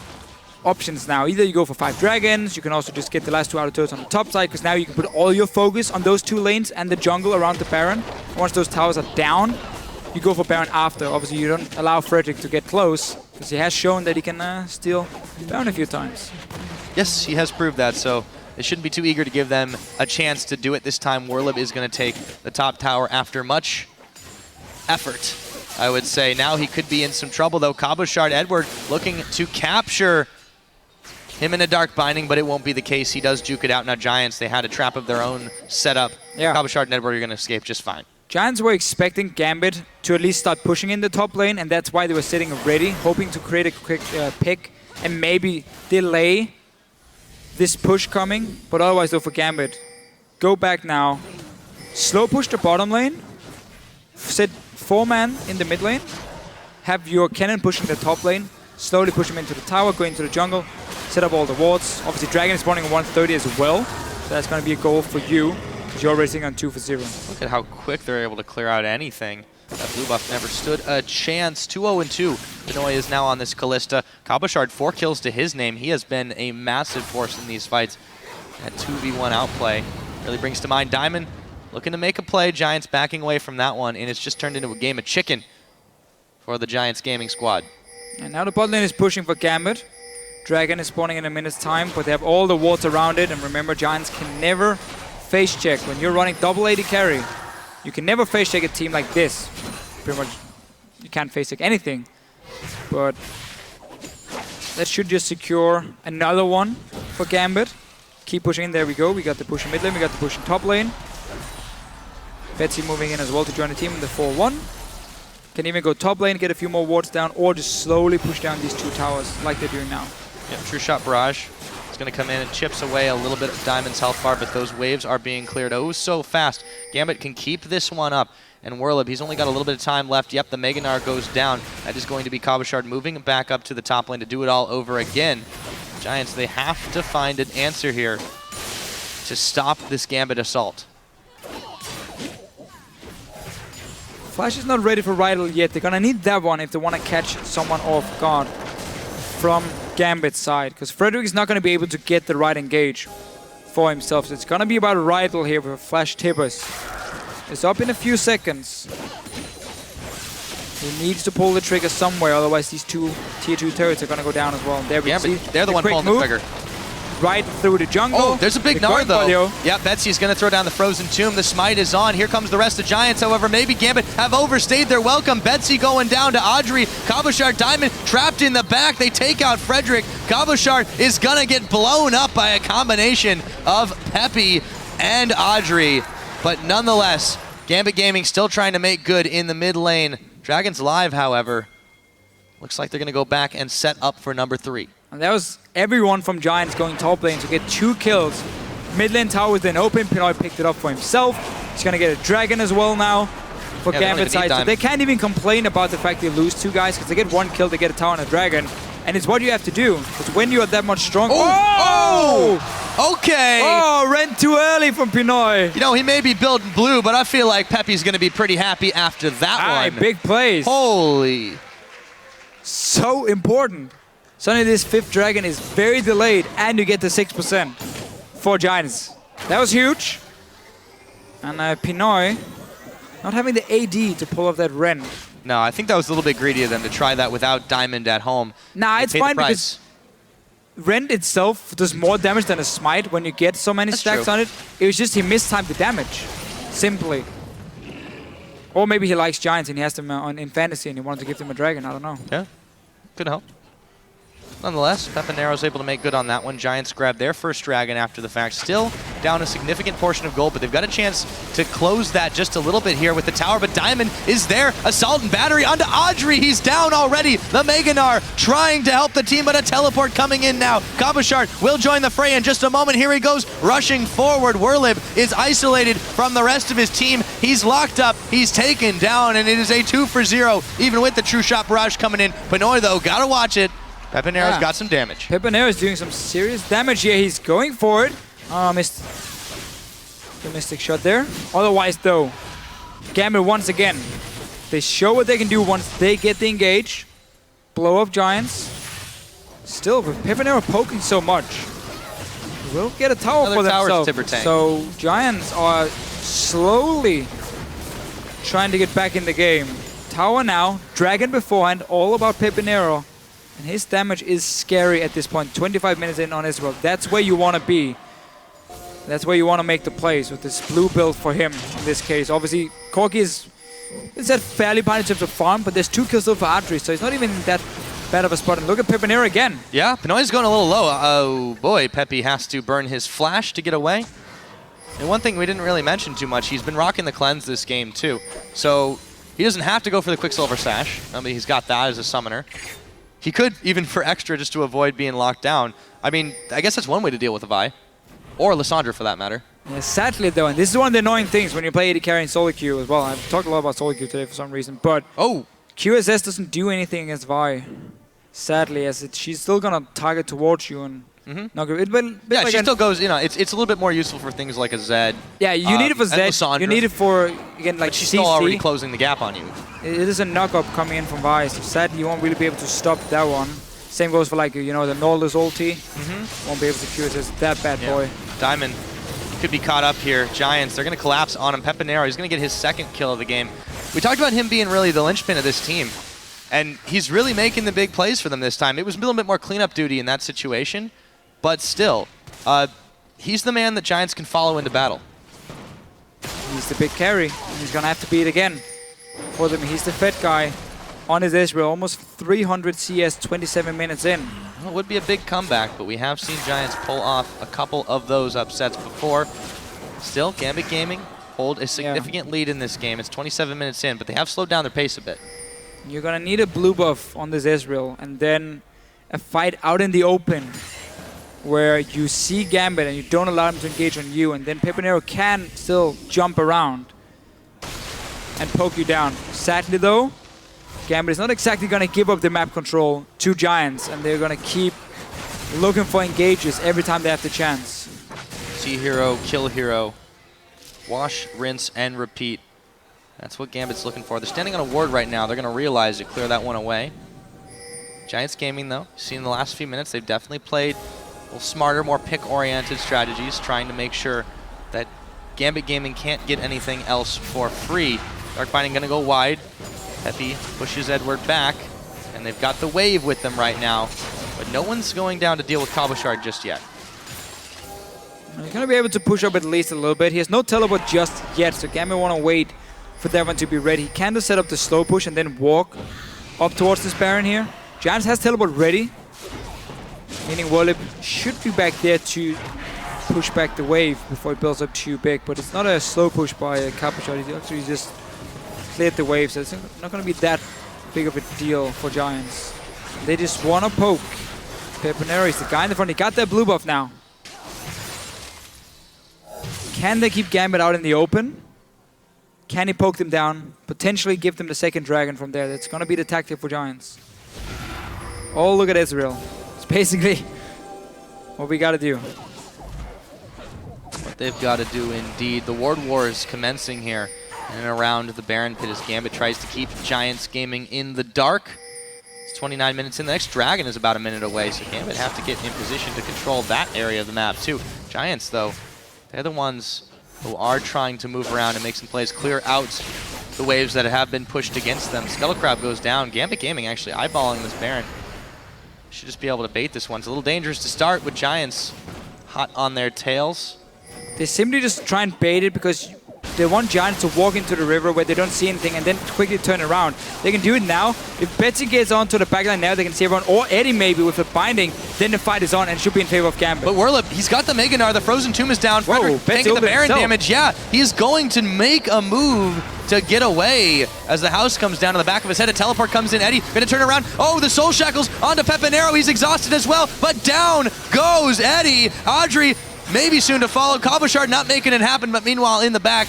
options now. Either you go for 5 dragons, you can also just get the last 2 outer turrets on the top side, because now you can put all your focus on those 2 lanes and the jungle around the Baron. Once those towers are down, you go for Baron after. Obviously, you don't allow Frederick to get close, because he has shown that he can steal Baron a few times. Yes, he has proved that, so they shouldn't be too eager to give them a chance to do it this time. Whirlip is going to take the top tower after much effort, I would say. Now he could be in some trouble, though. Cabochard, Edward looking to capture him in a dark binding, but it won't be the case. He does juke it out. Now Giants, they had a trap of their own set up. Cabochard and Edward are going to escape just fine. Giants were expecting Gambit to at least start pushing in the top lane, and that's why they were sitting ready, hoping to create a quick pick and maybe delay this push coming, but otherwise though for Gambit, go back now, slow push the bottom lane, set 4-man in the mid lane, have your cannon pushing the top lane, slowly push him into the tower, go into the jungle, set up all the wards. Obviously Dragon is spawning at 130 as well, so that's going to be a goal for you, because you're already sitting on 2 for 0. Look at how quick they're able to clear out anything. That blue buff never stood a chance. 2-0-2. Benoit is now on this Kalista. Cabochard, 4 kills to his name. He has been a massive force in these fights. That 2v1 outplay really brings to mind Diamond looking to make a play. Giants backing away from that one, and it's just turned into a game of chicken for the Giants gaming squad. And now the bot lane is pushing for Gambit. Dragon is spawning in a minute's time, but they have all the wards around it. And remember, Giants can never face check. When you're running double AD carry, you can never face check a team like this. Pretty much, you can't face check anything. But that should just secure another one for Gambit. Keep pushing in, there we go. We got the push in mid lane, we got the push in top lane. Betsy moving in as well to join the team in the 4-1. Can even go top lane, get a few more wards down, or just slowly push down these 2 towers like they're doing now. Yeah, True Shot Barrage is going to come in and chips away a little bit of Diamond's health bar, but those waves are being cleared oh so fast. Gambit can keep this one up. And Werlib, he's only got a little bit of time left. Yep, the Mega Gnar goes down. That is going to be Cabochard moving back up to the top lane to do it all over again. Giants, they have to find an answer here to stop this Gambit assault. Flash is not ready for Riot yet. They're going to need that one if they want to catch someone off guard from Gambit's side. Because Frederick is not going to be able to get the right engage for himself. So it's going to be about Riot here with Flash Tibbers. It's up in a few seconds. He needs to pull the trigger somewhere, otherwise these 2 tier 2 turrets are going to go down as well. And there we see they're the one pulling the trigger. Right through the jungle. Oh, there's a big Gnar though. Yeah, Betsy's going to throw down the Frozen Tomb. The smite is on. Here comes the rest of Giants. However, maybe Gambit have overstayed their welcome. Betsy going down to Audrey. Cabochard Diamond trapped in the back. They take out Frederick. Cabochard is going to get blown up by a combination of Peppy and Audrey. But nonetheless, Gambit Gaming still trying to make good in the mid lane. Dragons Live, however, looks like they're going to go back and set up for number 3. And that was everyone from Giants going top lane to get 2 kills. Mid lane tower was then open. Pinoy picked it up for himself. He's going to get a dragon as well now for Gambit's side. So they can't even complain about the fact they lose 2 guys because they get 1 kill, they get a tower and a dragon. And it's what you have to do. Because when you are that much stronger... Oh! Okay! Oh, ran too early from Pinoy. You know, he may be building blue, but I feel like Peppy's going to be pretty happy after that one. Big plays. Holy. So important. Suddenly this 5th dragon is very delayed, and you get the 6% for Giants. That was huge. And Pinoy not having the AD to pull off that Ren. No, I think that was a little bit greedy of them to try that without Diamond at home. Nah, it's fine because Rend itself does more damage than a smite when you get so many stacks on it. It was just he mistimed the damage, simply. Or maybe he likes Giants and he has them in fantasy and he wanted to give them a dragon, I don't know. Yeah, could help. Nonetheless, Pepinero's able to make good on that one. Giants grab their first dragon after the fact. Still down a significant portion of gold, but they've got a chance to close that just a little bit here with the tower. But Diamond is there. Assault and battery onto Audrey. He's down already. The Mega Gnar trying to help the team, but a teleport coming in now. Cabochard will join the fray in just a moment. Here he goes, rushing forward. Werlib is isolated from the rest of his team. He's locked up. He's taken down, and it is a 2 for 0, even with the True Shot Barrage coming in. Pinoy, though, gotta watch it. Pepinero's got some damage. Pepinero's doing some serious damage here. He's going for it. Missed the Mystic shot there. Otherwise, though, Gambit once again. They show what they can do once they get the engage. Blow up Giants. Still, with Pepinero poking so much, will get a tower for themselves. So Giants are slowly trying to get back in the game. Tower now, Dragon beforehand, all about Pepinero. And his damage is scary at this point. 25 minutes in on Israel. That's where you want to be. That's where you want to make the plays with this blue build for him in this case. Obviously, Corki is at fairly behind in terms of farm, but there's 2 kills still for Audrey, so he's not even in that bad of a spot. And look at Pepinero again. Yeah, Pinoy's going a little low. Oh boy, Peppy has to burn his flash to get away. And one thing we didn't really mention too much, he's been rocking the cleanse this game too. So he doesn't have to go for the Quicksilver Sash. I mean, he's got that as a summoner. He could, even for extra, just to avoid being locked down. I mean, I guess that's one way to deal with a Vi. Or Lissandra, for that matter. Yeah, sadly, though, and this is one of the annoying things when you play AD carry in solo queue as well. I've talked a lot about solo queue today for some reason, but QSS doesn't do anything against Vi. Sadly, as she's still going to target towards you and not go. Yeah, like she still goes, you know, it's a little bit more useful for things like a Zed. Yeah, you need it for Zed. Lissandra. You need it for, again, like but she's CC. still already closing the gap on you. It is a knock-up coming in from Vi, so sadly you won't really be able to stop that one. Same goes for like, you know, the Nolda's ulti. Won't be able to QSS that bad boy. Diamond could be caught up here. Giants, they're going to collapse on him. Pepinero, he's going to get his second kill of the game. We talked about him being really the linchpin of this team. And he's really making the big plays for them this time. It was a little bit more cleanup duty in that situation. But still, he's the man that Giants can follow into battle. He's the big carry. And he's going to have to beat again for them. He's the Fed guy on his Israel. Almost 300 CS, 27 minutes in. Well, it would be a big comeback, but we have seen Giants pull off a couple of those upsets before. Still, Gambit Gaming hold a significant lead in this game. It's 27 minutes in, but they have slowed down their pace a bit. You're going to need a blue buff on this Israel, and then a fight out in the open where you see Gambit and you don't allow him to engage on you, and then Pepinero can still jump around and poke you down. Sadly, though, Gambit is not exactly going to give up the map control to Giants, and they're going to keep looking for engages every time they have the chance. See hero, kill hero, wash, rinse, and repeat. That's what Gambit's looking for. They're standing on a ward right now. They're going to realize to clear that one away. Giants Gaming, though, seen in the last few minutes, they've definitely played a little smarter, more pick-oriented strategies, trying to make sure that Gambit Gaming can't get anything else for free. Dark Binding going to go wide. Peppy pushes Edward back, and they've got the wave with them right now. But no one's going down to deal with Cabochard just yet. He's going to be able to push up at least a little bit. He has no teleport just yet, so Gambit want to wait for that one to be ready. He can just set up the slow push and then walk up towards this Baron here. Giants has teleport ready, meaning Wolip should be back there to push back the wave before it builds up too big. But it's not a slow push by Cabochard. He actually just cleared the wave, so it's not going to be that big of a deal for Giants. They just want to poke. Pepinero is the guy in the front. He got that blue buff now. Can they keep Gambit out in the open? Can he poke them down? Potentially give them the second dragon from there. That's going to be the tactic for Giants. Oh, look at Israel. It's basically what we got to do. What they've got to do indeed. The Ward War is commencing here in and around the Baron pit as Gambit tries to keep Giants Gaming in the dark. It's 29 minutes in. The next dragon is about a minute away, so Gambit have to get in position to control that area of the map too. Giants, though, they're the ones who are trying to move around and make some plays, clear out the waves that have been pushed against them. Skullcrab goes down. Gambit Gaming actually eyeballing this Baron. Should just be able to bait this one. It's a little dangerous to start with Giants hot on their tails. They simply just try and bait it because they want Giants to walk into the river where they don't see anything and then quickly turn around. They can do it now. If Betsy gets onto the backline now, they can see everyone. Or Eddie maybe with a binding. Then the fight is on and should be in favor of Gambit. But Werlip, he's got the Meganar. The Frozen Tomb is down. Whoa, taking the Baron damage. Yeah, he's going to make a move to get away as the house comes down to the back of his head. A teleport comes in. Eddie going to turn around. Oh, the Soul Shackles onto Pepinero. He's exhausted as well. But down goes Eddie. Audrey maybe soon to follow. Cabochard not making it happen. But meanwhile, in the back,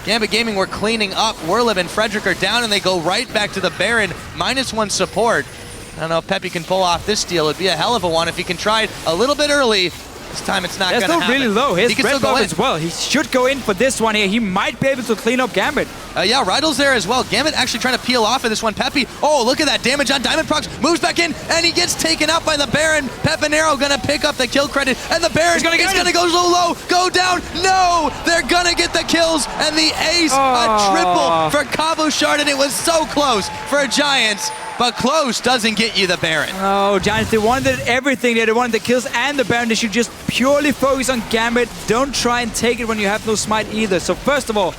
Gambit Gaming were cleaning up. Werlip and Frederick are down, and they go right back to the Baron. -1 support. I don't know if Peppy can pull off this steal. It'd be a hell of a one if he can try it a little bit early. This time it's not going to happen. That's still really low. His red buff as well. He should go in for this one here. He might be able to clean up Gambit. Yeah, Rydell's there as well. Gambit actually trying to peel off of this one. Peppy, oh, look at that damage on Diamond Prox. Moves back in, and he gets taken out by the Baron. Pepinero going to pick up the kill credit, and the Baron is going to go so low, go down. No, they're going to get the kills, and the ace, a triple for Cabochard, and it was so close for Giants. But close doesn't get you the Baron. Oh, Giants, they wanted everything. They wanted the kills and the Baron. They should just purely focus on Gambit. Don't try and take it when you have no smite either. So first of all,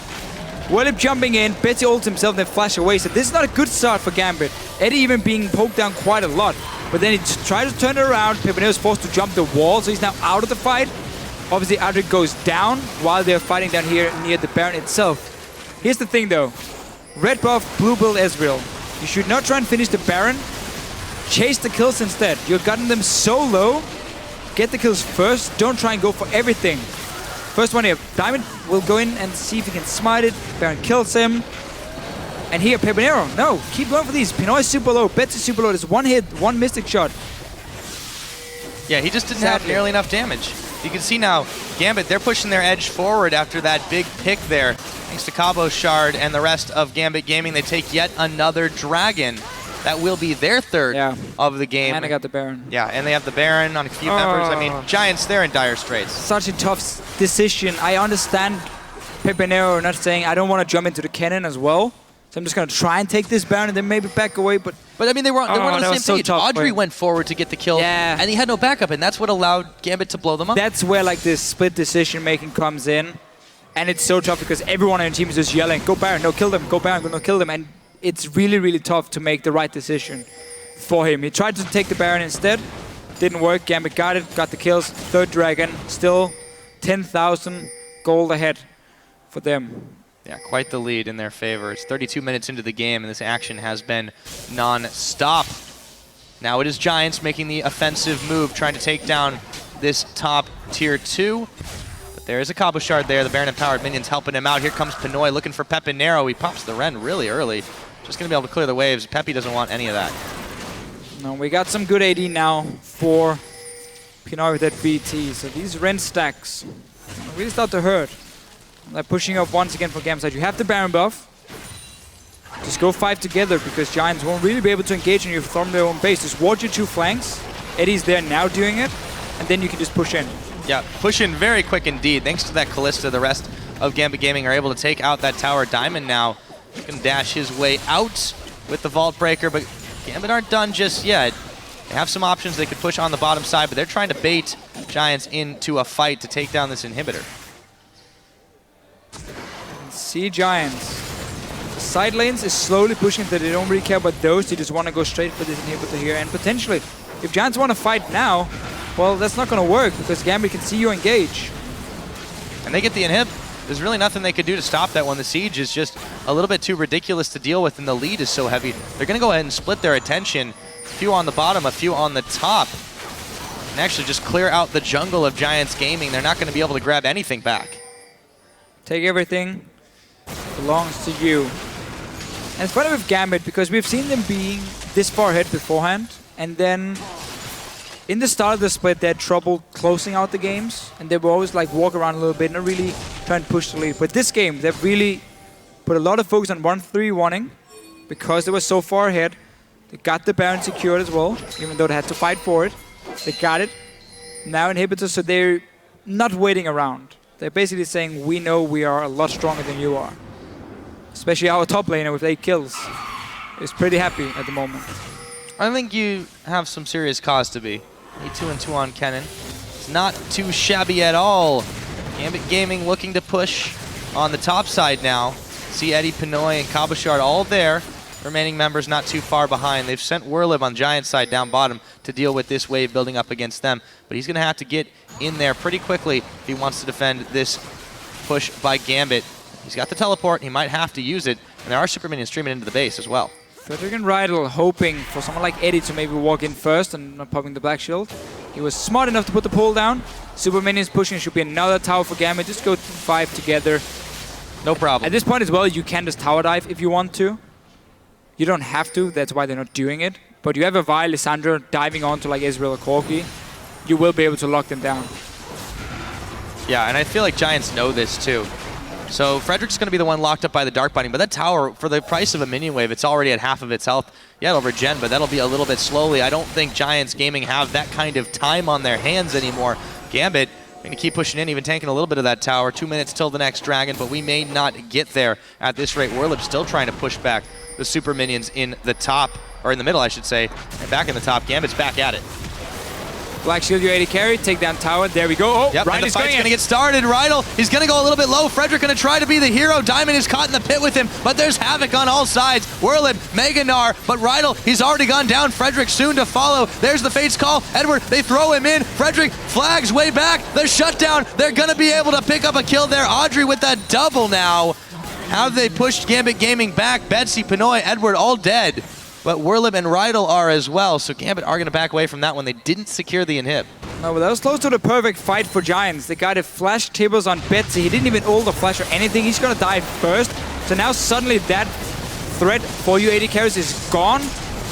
Willip jumping in, Betsy ults himself, then flash away. So this is not a good start for Gambit. Eddie even being poked down quite a lot. But then he tries to turn it around. Pepinero is forced to jump the wall, so he's now out of the fight. Obviously, Adric goes down while they're fighting down here near the Baron itself. Here's the thing, though. Red buff, blue build Ezreal. You should not try and finish the Baron chase the kills instead. You've gotten them so low. Get the kills first. Don't try and go for everything. First one here. Diamond will go in and see if he can smite it. Baron kills him. And here, Pepinero. No, keep going for these. Pinoy is super low. Bets is super low. There's one hit, one Mystic shot. Yeah, he just didn't have nearly enough damage. You can see now, Gambit, they're pushing their edge forward after that big pick there. Thanks to Cabo Shard and the rest of Gambit Gaming, they take yet another dragon. That will be their third of the game. And I got the Baron. Yeah, and they have the Baron on a few members. I mean, Giants, they're in dire straits. Such a tough decision. I understand Pepinero not saying, I don't want to jump into the cannon as well. So I'm just going to try and take this Baron and then maybe back away. But I mean, they were on the same page. So Audrey went forward to get the kill, and he had no backup, and that's what allowed Gambit to blow them up. That's where like this split decision making comes in. And it's so tough because everyone on your team is just yelling, go Baron, no kill them, go Baron, no kill them. And it's really, really tough to make the right decision for him. He tried to take the Baron instead. Didn't work. Gambit got it, got the kills. Third dragon, still 10,000 gold ahead for them. Yeah, quite the lead in their favor. It's 32 minutes into the game, and this action has been non-stop. Now it is Giants making the offensive move, trying to take down this top tier 2. But there is a Cabo Shard there. The Baron-empowered minions helping him out. Here comes Pinoy looking for Pepinero. He pops the Ren really early. Just going to be able to clear the waves. Peppy doesn't want any of that. No, we got some good AD now for Pinoy with that BT. So these Ren stacks really start to hurt. They're pushing up once again for Gamside. You have the Baron buff. Just go 5 together because Giants won't really be able to engage on you from their own base. Just watch your 2 flanks. Eddie's there now doing it, and then you can just push in. Yeah, push in very quick indeed. Thanks to that Callista, the rest of Gambit Gaming are able to take out that tower. Diamond now can dash his way out with the Vault Breaker, but Gambit aren't done just yet. They have some options. They could push on the bottom side, but they're trying to bait Giants into a fight to take down this inhibitor. See Giants. The side lanes is slowly pushing that they don't really care about those. They just want to go straight for this inhibitor here. And potentially, if Giants want to fight now, well, that's not going to work because Gambit can see you engage. And they get the inhib. There's really nothing they could do to stop that one. The siege is just a little bit too ridiculous to deal with, and the lead is so heavy. They're going to go ahead and split their attention. A few on the bottom, a few on the top. And actually just clear out the jungle of Giants Gaming. They're not going to be able to grab anything back. Take everything. Belongs to you. And it's funny with Gambit because we've seen them being this far ahead beforehand, and then in the start of the split they had trouble closing out the games, and they would always like walk around a little bit and really try and push the lead. But this game they've really put a lot of focus on 1-3-1-ing because they were so far ahead. They got the Baron secured as well, even though they had to fight for it. They got it. Now inhibitors, so they're not waiting around. They're basically saying, we know we are a lot stronger than you are. Especially our top laner with 8 kills is pretty happy at the moment. I think you have some serious cause to be. 2-2 on Kennen. It's not too shabby at all. Gambit Gaming looking to push on the top side now. See Eddie, Pinoy, and Cabo Shard all there. Remaining members not too far behind. They've sent Werlib on Giant side down bottom to deal with this wave building up against them. But he's going to have to get in there pretty quickly if he wants to defend this push by Gambit. He's got the teleport. He might have to use it. And there are super minions streaming into the base as well. Frederick and Riot hoping for someone like Eddie to maybe walk in first and not popping the black shield. He was smart enough to put the pull down. Super minions pushing. Should be another tower for Gambit. Just go 5 together. No problem. At this point as well, you can just tower dive if you want to. You don't have to. That's why they're not doing it. But you have a Vi, Lissandra diving onto like Israel or Corki. You will be able to lock them down. Yeah, and I feel like Giants know this too. So Frederick's going to be the one locked up by the Dark Binding, but that tower, for the price of a minion wave, it's already at half of its health. Yeah, it'll regen, but that'll be a little bit slowly. I don't think Giants Gaming have that kind of time on their hands anymore. Gambit going to keep pushing in, even tanking a little bit of that tower. 2 minutes till the next dragon, but we may not get there at this rate. Werlib still trying to push back the super minions in the top, or in the middle, I should say, and back in the top. Gambit's back at it. Black shield, your 80 carry, take down tower. There we go. Oh, yep, Ryan and the is fight's going to get started. Rydal, he's going to go a little bit low. Frederick going to try to be the hero. Diamond is caught in the pit with him, but there's havoc on all sides. Werlib, Meganar, but Rydal, he's already gone down. Frederick soon to follow. There's the Fate's call. Edward, they throw him in. Frederick flags way back. The shutdown. They're going to be able to pick up a kill there. Audrey with that double now. How have they pushed Gambit Gaming back? Betsy, Pinoy, Edward all dead. but Werlib and Rydal are as well, so Gambit are going to back away from that one. They didn't secure the inhib. No, but that was close to the perfect fight for Giants. The guy that flashed Tibbers on Betsy, he didn't even ult or flash or anything. He's going to die first. So now suddenly that threat for you AD carries is gone.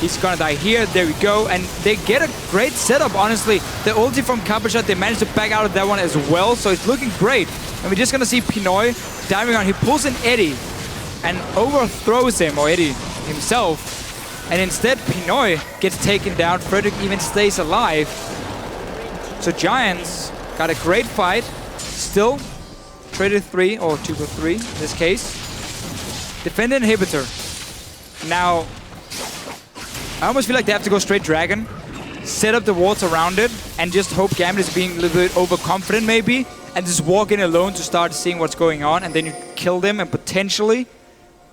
He's going to die here. There we go. And they get a great setup, honestly. The ulti from Cabochard, they managed to back out of that one as well. So it's looking great. And we're just going to see Pinoy diving on. He pulls in Eddie and overthrows him, or Eddie himself. And instead, Pinoy gets taken down. Frederick even stays alive. So Giants got a great fight. Still traded 3, or 2 for 3 in this case. Defend inhibitor. Now, I almost feel like they have to go straight Dragon, set up the wards around it, and just hope Gambit is being a little bit overconfident maybe, and just walk in alone to start seeing what's going on, and then you kill them and potentially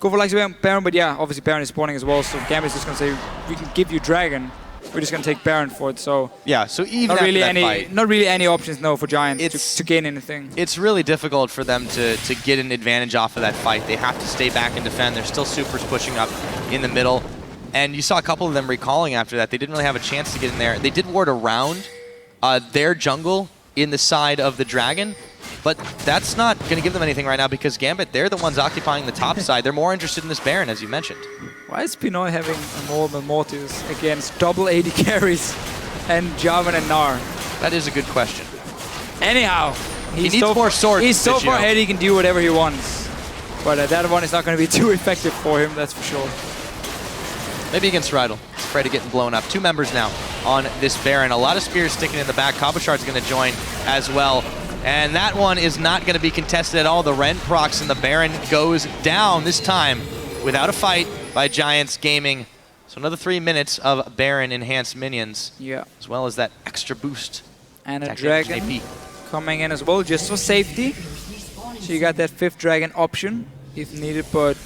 go for like Baron, but yeah, obviously Baron is spawning as well, so Gambit is just going to say, we can give you Dragon, we're just going to take Baron for it, so... Yeah, so even not really any options, no, for Giants to gain anything. It's really difficult for them to get an advantage off of that fight. They have to stay back and defend. There's still supers pushing up in the middle. And you saw a couple of them recalling after that. They didn't really have a chance to get in there. They did ward around their jungle in the side of the Dragon, but that's not going to give them anything right now because Gambit, they're the ones occupying the top side. They're more interested in this Baron, as you mentioned. Why is Pinoy having a normal Mortis against double AD carries and Jarvan and Gnar? That is a good question. Anyhow, he needs more swords. He's so far ahead he can do whatever he wants. But that one is not going to be too effective for him, that's for sure. Maybe against Rydal. He's afraid of getting blown up. 2 members now on this Baron. A lot of spears sticking in the back. Cabochard's going to join as well. And that one is not going to be contested at all. The Rend procs and the Baron goes down this time without a fight by Giants Gaming. So another 3 minutes of Baron enhanced minions. Yeah. As well as that extra boost. And a Dragon coming in as well, just for safety. So you got that 5th Dragon option if needed, but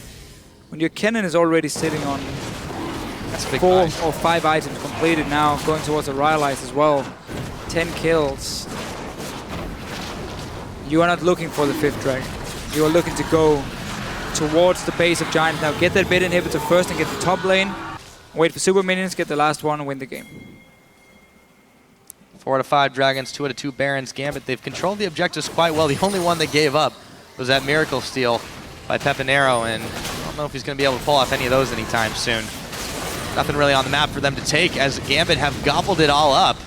when your Kennen is already sitting on 4 or 5 items completed now, going towards a Rylai's as well. 10 kills. You are not looking for the 5th Dragon. You are looking to go towards the base of Giants now. Get that bait inhibitor first and get the top lane. Wait for super minions, get the last one and win the game. 4 out of 5 Dragons, 2 out of 2 Barons. Gambit, they've controlled the objectives quite well. The only one they gave up was that Miracle Steal by Pepinero, and I don't know if he's going to be able to pull off any of those anytime soon. Nothing really on the map for them to take as Gambit have gobbled it all up.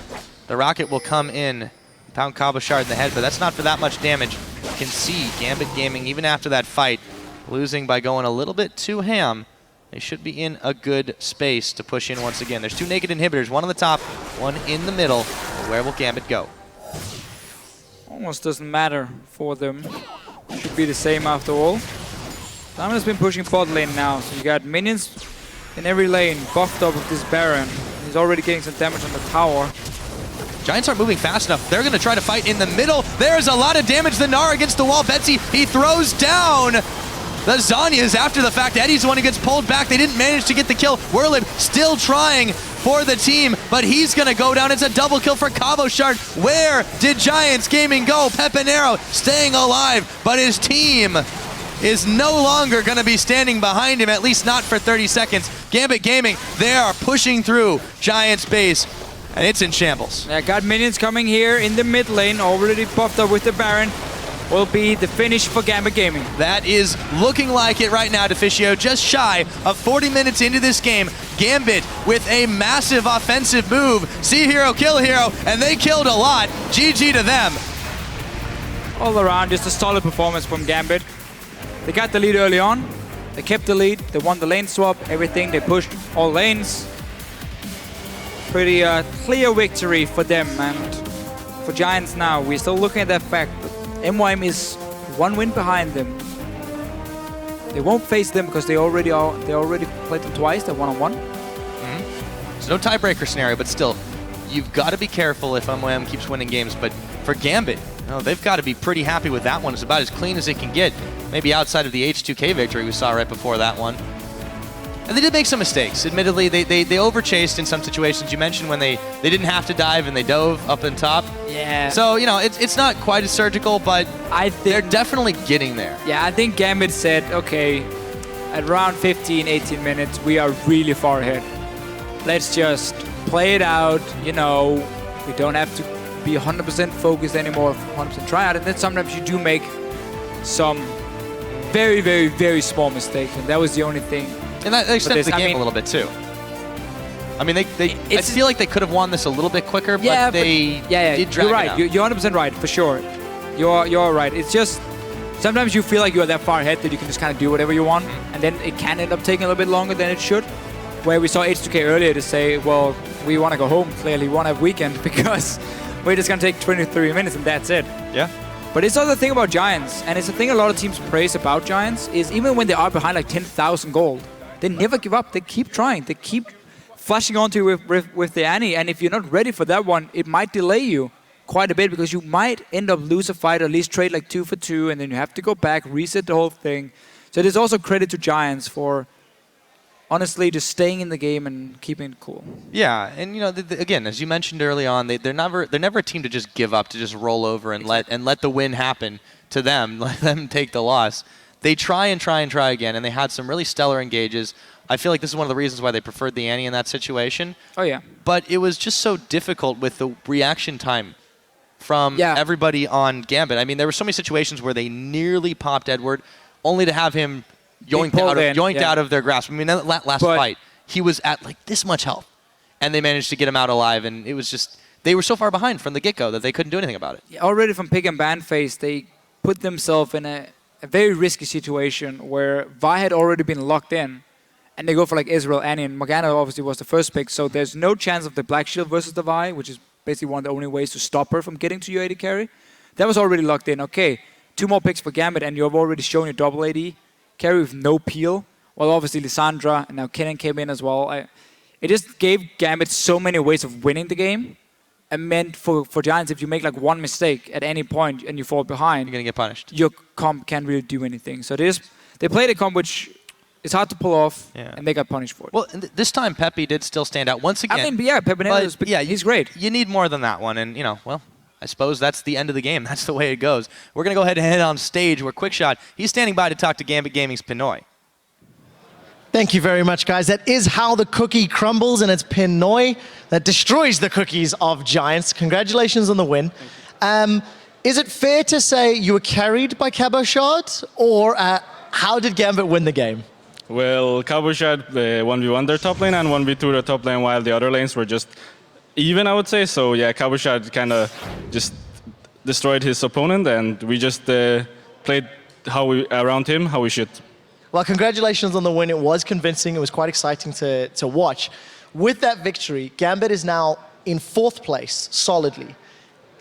The rocket will come in, pound Cabochard in the head, but that's not for that much damage. You can see Gambit Gaming, even after that fight, losing by going a little bit too ham. They should be in a good space to push in once again. There's 2 naked inhibitors, one on the top, one in the middle. Where will Gambit go? Almost doesn't matter for them. Should be the same after all. Diamond has been pushing bot lane now, so you got minions in every lane, buffed up with this Baron. He's already getting some damage on the tower. Giants aren't moving fast enough. They're going to try to fight in the middle. There's a lot of damage. The Gnar against the wall. Betsy, he throws down the Zhonya's after the fact. Eddie's the one who gets pulled back. They didn't manage to get the kill. Werlib still trying for the team, but he's going to go down. It's a double kill for Cabochard. Where did Giants Gaming go? Pepinero staying alive, but his team is no longer going to be standing behind him, at least not for 30 seconds. Gambit Gaming, they are pushing through Giants base, and it's in shambles. Yeah, got minions coming here in the mid lane, already buffed up with the Baron. Will be the finish for Gambit Gaming. That is looking like it right now, Deficio. Just shy of 40 minutes into this game, Gambit with a massive offensive move. See hero, kill hero, and they killed a lot. GG to them. All around, just a solid performance from Gambit. They got the lead early on. They kept the lead. They won the lane swap, everything. They pushed all lanes. Pretty clear victory for them. And for Giants now, we're still looking at that fact that MYM is 1 win behind them. They won't face them because they already played them twice. They're 1-on-1. There's no tiebreaker scenario, but still, you've got to be careful if MYM keeps winning games. But for Gambit, they've got to be pretty happy with that one. It's about as clean as it can get. Maybe outside of the H2K victory we saw right before that one. And they did make some mistakes. Admittedly, they overchased in some situations. You mentioned when they didn't have to dive and they dove up on top. Yeah. So, it's not quite as surgical, but they're definitely getting there. Yeah, I think Gambit said, okay, at around 15, 18 minutes, we are really far ahead. let's just play it out, you know, we don't have to be 100% focused anymore, 100% try out, and then sometimes you do make some very, very, very small mistakes, and that was the only thing. And that extends the game a little bit too. I mean, I feel like they could have won this a little bit quicker, but they did drag You're right. it out. You're 100% right, for sure. You're right. It's just sometimes you feel like you're that far ahead that you can just kind of do whatever you want, and then it can end up taking a little bit longer than it should. Where we saw H2K earlier to say, well, we want to go home. Clearly, we want to have weekend because we're just going to take 23 minutes and that's it. Yeah. But it's also the thing about Giants, and it's a thing a lot of teams praise about Giants, is even when they are behind like 10,000 gold, they never give up. They keep trying. They keep flashing onto you with the Annie, and if you're not ready for that one, it might delay you quite a bit because you might end up lose a fight or at least trade like 2 for 2, and then you have to go back, reset the whole thing. So there's also credit to Giants for honestly just staying in the game and keeping it cool. Yeah, and you know, again, as you mentioned early on, they're never a team to just give up, to just roll over and let the win happen to them, let them take the loss. They try and try and try again, and they had some really stellar engages. I feel like this is one of the reasons why they preferred the Annie in that situation. Oh yeah. But it was just so difficult with the reaction time from everybody on Gambit. I mean, there were so many situations where they nearly popped Edward, only to have him yoinked out of their grasp. I mean, that last fight, he was at like this much health, and they managed to get him out alive, and it was just, they were so far behind from the get-go that they couldn't do anything about it. Yeah, already from pick and ban phase, they put themselves in a very risky situation where Vi had already been locked in, and they go for like Israel, Annie, and Morgana obviously was the first pick, so there's no chance of the Black Shield versus the Vi, which is basically one of the only ways to stop her from getting to your AD carry. That was already locked in. Okay, 2 more picks for Gambit, and you've already shown your double AD carry with no peel. Well, obviously Lissandra, and now Kennen came in as well. It just gave Gambit so many ways of winning the game, and meant for Giants, if you make like one mistake at any point and you fall behind, you're going to get punished. Your comp can't really do anything. So they played a comp which is hard to pull off, and they got punished for it. Well, this time Pepe did still stand out once again. I mean, yeah, Pepe he's great. You need more than that one, and you know, well, I suppose that's the end of the game. That's the way it goes. We're going to go ahead and head on stage where Quickshot, he's standing by to talk to Gambit Gaming's Pinoy. Thank you very much, guys. That is how the cookie crumbles, and it's Pinoy that destroys the cookies of Giants. Congratulations on the win. Is it fair to say you were carried by Cabochard, or how did Gambit win the game? Well, Cabochard 1v1 their top lane and 1v2 their top lane, while the other lanes were just even, I would say. So yeah, Cabochard kind of just destroyed his opponent, and we just played around him how we should. Well, congratulations on the win. It was convincing. It was quite exciting to watch. With that victory, Gambit is now in 4th place, solidly.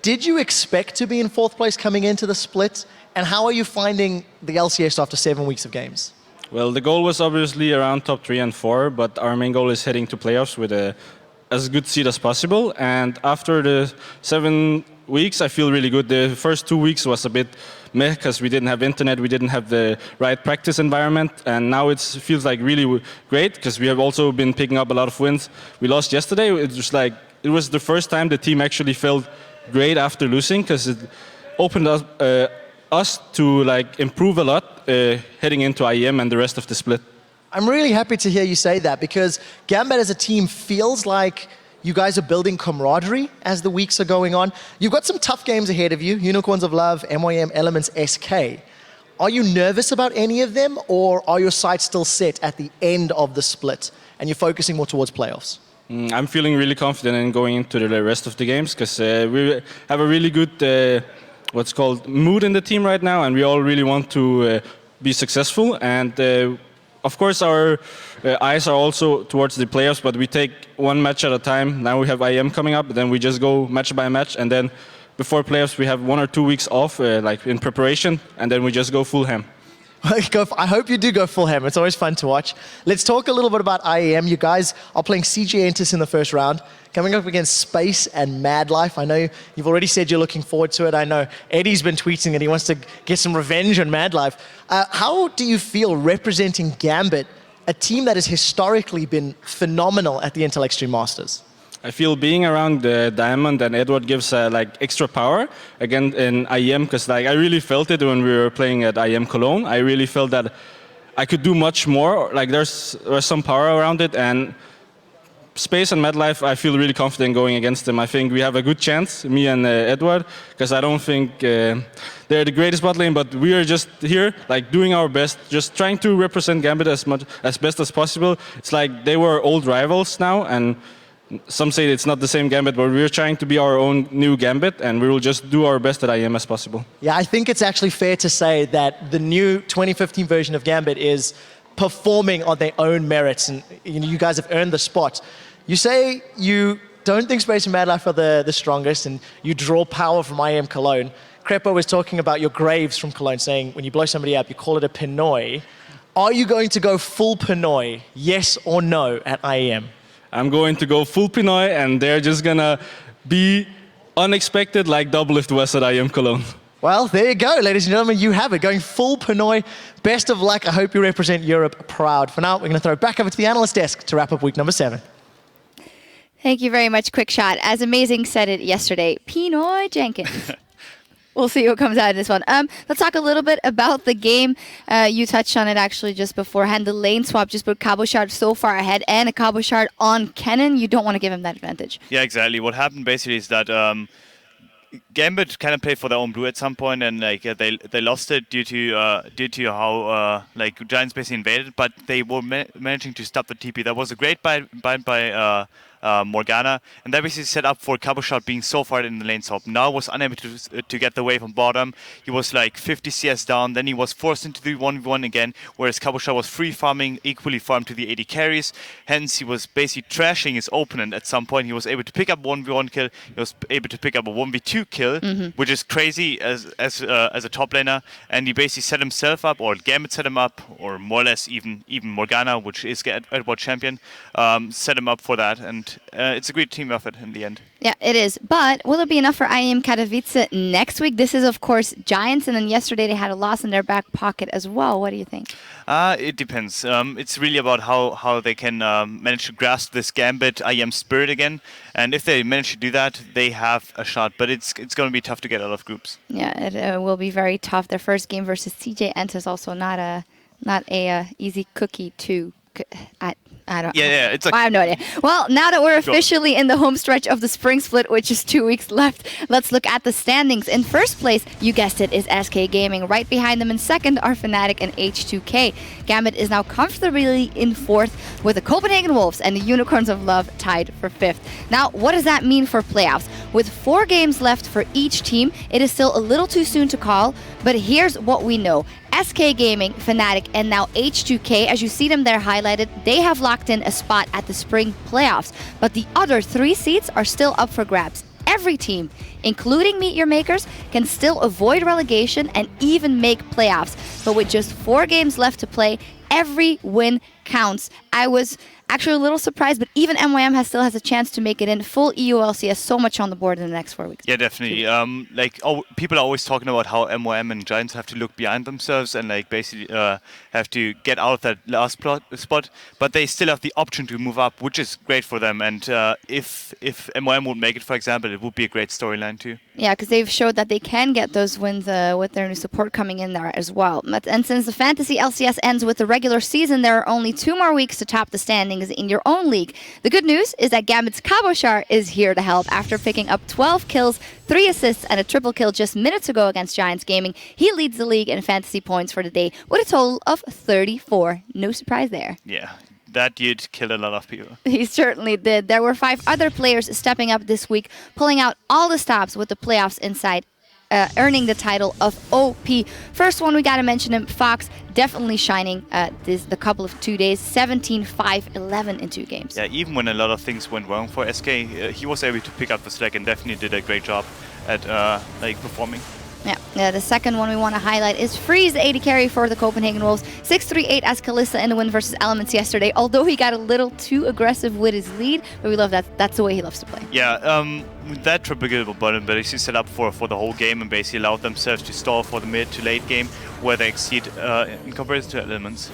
Did you expect to be in 4th place coming into the split? And how are you finding the LCS after 7 weeks of games? Well, the goal was obviously around top 3 and 4, but our main goal is heading to playoffs with as good seed as possible. And after the 7 weeks, I feel really good. The first 2 weeks was a bit meh because we didn't have internet, we didn't have the right practice environment, and now it feels like really great because we have also been picking up a lot of wins. We lost yesterday. It was the first time the team actually felt great after losing, because it opened us to like improve a lot heading into IEM and the rest of the split. I'm really happy to hear you say that, because Gambit as a team feels like you guys are building camaraderie as the weeks are going on. You've got some tough games ahead of you, Unicorns of Love, MYM, Elements, SK. Are you nervous about any of them, or are your sights still set at the end of the split and you're focusing more towards playoffs? I'm feeling really confident in going into the rest of the games, because we have a really good mood in the team right now, and we all really want to be successful. And of course, our eyes are also towards the playoffs, but we take one match at a time. Now we have IM coming up, then we just go match by match, and then before playoffs we have 1 or 2 weeks off, like in preparation, and then we just go full ham. I hope you do go full ham. It's always fun to watch. Let's talk a little bit about IEM. You guys are playing CJ Entus in the first round, coming up against Space and Mad Life. I know you've already said you're looking forward to it. I know Eddie's been tweeting that he wants to get some revenge on Mad Life. How do you feel representing Gambit, a team that has historically been phenomenal at the Intel Extreme Masters? I feel being around Diamond and Edward gives extra power again in IEM, because I really felt it when we were playing at IEM Cologne. I really felt that I could do much more. Like there's some power around it, and Space and MadLife, I feel really confident going against them. I think we have a good chance, me and Edward, because I don't think they're the greatest bot lane, but we are just here, like doing our best, just trying to represent Gambit as best as possible. It's like they were old rivals now, and some say it's not the same Gambit, but we're trying to be our own new Gambit, and we will just do our best at IEM as possible. Yeah, I think it's actually fair to say that the new 2015 version of Gambit is performing on their own merits, and you guys have earned the spot. You say you don't think Space and MadLife are the strongest, and you draw power from IEM Cologne. Crepo was talking about your Graves from Cologne, saying when you blow somebody up, you call it a Pinoy. Are you going to go full Pinoy, yes or no, at IEM? I'm going to go full Pinoy, and they're just gonna be unexpected like Doublelift West at IEM Cologne. Well, there you go, ladies and gentlemen. You have it, going full Pinoy. Best of luck. I hope you represent Europe proud. For now, we're going to throw it back over to the analyst desk to wrap up week number 7. Thank you very much, Quickshot. As Amazing said it yesterday, Pinoy Jenkins. We'll see what comes out of this one. Let's talk a little bit about the game. You touched on it actually just beforehand. The lane swap just put Cabochard so far ahead, and a Cabochard on Kennen. You don't want to give him that advantage. Yeah, exactly. What happened basically is that Gambit kind of played for their own blue at some point, and like they lost it due to how like Giants basically invaded, but they were managing to stop the TP. That was a great bind by Morgana, and that basically set up for Cabochard being so far in the lane swap. Now was unable to get the wave from bottom. He was like 50 CS down, then he was forced into the 1v1 again, whereas Cabochard was free farming, equally farmed to the 80 carries. Hence, he was basically trashing his opponent at some point. He was able to pick up 1v1 kill, he was able to pick up a 1v2 kill, which is crazy as a top laner, and he basically set himself up, or Gambit set him up, or more or less even Morgana, which is Edward champion, set him up for that, and it's a great team effort in the end. Yeah, it is. But will it be enough for IEM Katowice next week? This is, of course, Giants, and then yesterday they had a loss in their back pocket as well. What do you think? It depends. It's really about how they can manage to grasp this Gambit IEM spirit again. And if they manage to do that, they have a shot. But it's going to be tough to get out of groups. Yeah, it will be very tough. Their first game versus CJ Ent is also not a easy cookie to. I don't. Yeah. It's like, I have no idea. Well, now that we're officially in the home stretch of the spring split, which is 2 weeks left, let's look at the standings. In first place, you guessed it, is SK Gaming. Right behind them in second are Fnatic and H2K. Gambit is now comfortably in fourth, with the Copenhagen Wolves and the Unicorns of Love tied for fifth. Now, what does that mean for playoffs? With 4 games left for each team, it is still a little too soon to call, but here's what we know. SK Gaming, Fnatic, and now H2K, as you see them there highlighted, they have locked in a spot at the spring playoffs. But the other 3 seats are still up for grabs. Every team, including Meet Your Makers, can still avoid relegation and even make playoffs. But with just 4 games left to play, every win counts. I was actually a little surprised, but even MYM still has a chance to make it in. Full EU LCS, so much on the board in the next 4 weeks. Yeah, definitely. People are always talking about how MYM and Giants have to look behind themselves and like basically have to get out of that last spot, but they still have the option to move up, which is great for them. And if MYM would make it, for example, it would be a great storyline too. Yeah, because they've showed that they can get those wins with their new support coming in there as well. And since the Fantasy LCS ends with the regular season, there are only 2 more weeks to top the standings in your own league. The good news is that Gambit's Cabochard is here to help. After picking up 12 kills, 3 assists, and a triple kill just minutes ago against Giants Gaming, he leads the league in fantasy points for the day with a total of 34. No surprise there. Yeah. That dude killed a lot of people. He certainly did. There were 5 other players stepping up this week, pulling out all the stops with the playoffs inside, earning the title of OP. First one, we got to mention him, Fox, definitely shining the couple of 2 days, 17, 5, 11 in 2 games. Yeah, even when a lot of things went wrong for SK, he was able to pick up the slack and definitely did a great job at performing. Yeah, the second one we want to highlight is Freeze, the 80 carry for the Copenhagen Wolves. 6-3-8 as Kalista in the win versus Elements yesterday, although he got a little too aggressive with his lead, but we love that. That's the way he loves to play. Yeah, that triple kill button basically set up for the whole game and basically allowed themselves to stall for the mid to late game, where they exceed in comparison to Elements.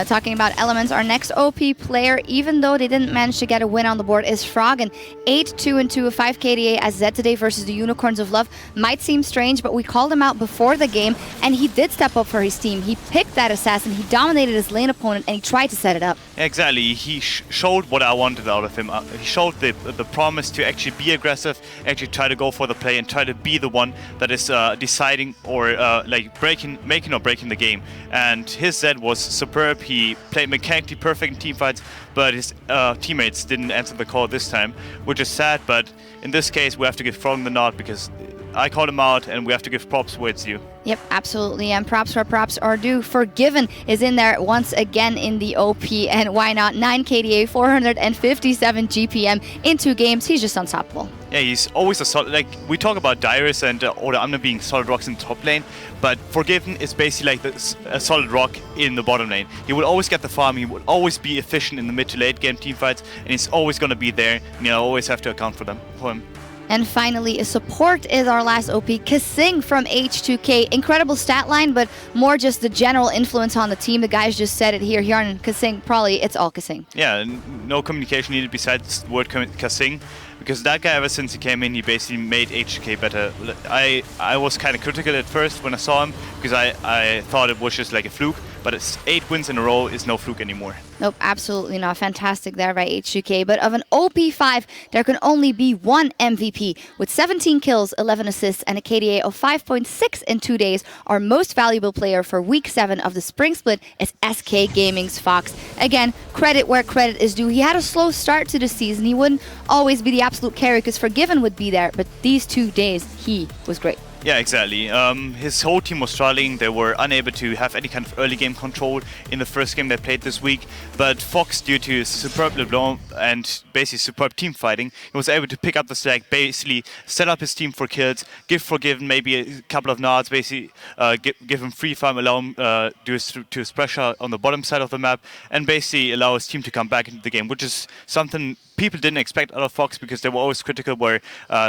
Talking about Elements, our next OP player, even though they didn't manage to get a win on the board, is Froggen. 8-2-2, a 5 KDA as Zed today versus the Unicorns of Love. Might seem strange, but we called him out before the game, and he did step up for his team. He picked that assassin, he dominated his lane opponent, and he tried to set it up. Exactly, he showed what I wanted out of him. He showed the promise to actually be aggressive, actually try to go for the play, and try to be the one that is deciding or like making or breaking the game. And his Zed was superb. He played mechanically perfect in teamfights, but his teammates didn't answer the call this time, which is sad. But in this case, we have to give Froggen the nod because I called him out, and we have to give props where it's due. Yep, absolutely, and props where props are due. Forgiven is in there once again in the OP, and why not? 9 KDA, 457 GPM in 2 games. He's just unstoppable. Yeah, he's always a solid. Like we talk about Dyrus and Oda Amna being solid rocks in the top lane, but Forgiven is basically like a solid rock in the bottom lane. He will always get the farm. He will always be efficient in the mid to late game teamfights, and he's always going to be there. And you always have to account for him. And finally, a support is our last OP, Kasing from H2K. Incredible stat line, but more just the general influence on the team. The guys just said it here. Here on Kasing, probably it's all Kasing. Yeah, no communication needed besides the word Kasing. Because that guy, ever since he came in, he basically made H2K better. I was kind of critical at first when I saw him, because I thought it was just like a fluke, but it's 8 wins in a row is no fluke anymore. Nope, absolutely not. Fantastic there by H2K. But of an OP5, there can only be one MVP. With 17 kills, 11 assists, and a KDA of 5.6 in 2 days, our most valuable player for Week 7 of the Spring Split is SK Gaming's Fox. Again, credit where credit is due. He had a slow start to the season. He wouldn't always be the absolute carry because Forgiven would be there, but these 2 days, he was great. Yeah, exactly. His whole team was struggling. They were unable to have any kind of early game control in the first game they played this week. But Fox, due to his superb LeBlanc and basically superb team fighting, he was able to pick up the slack, basically set up his team for kills, give Forgiven maybe a couple of nods, basically give him free farm, allow him to his pressure on the bottom side of the map, and basically allow his team to come back into the game, which is something people didn't expect out of Fox because they were always critical where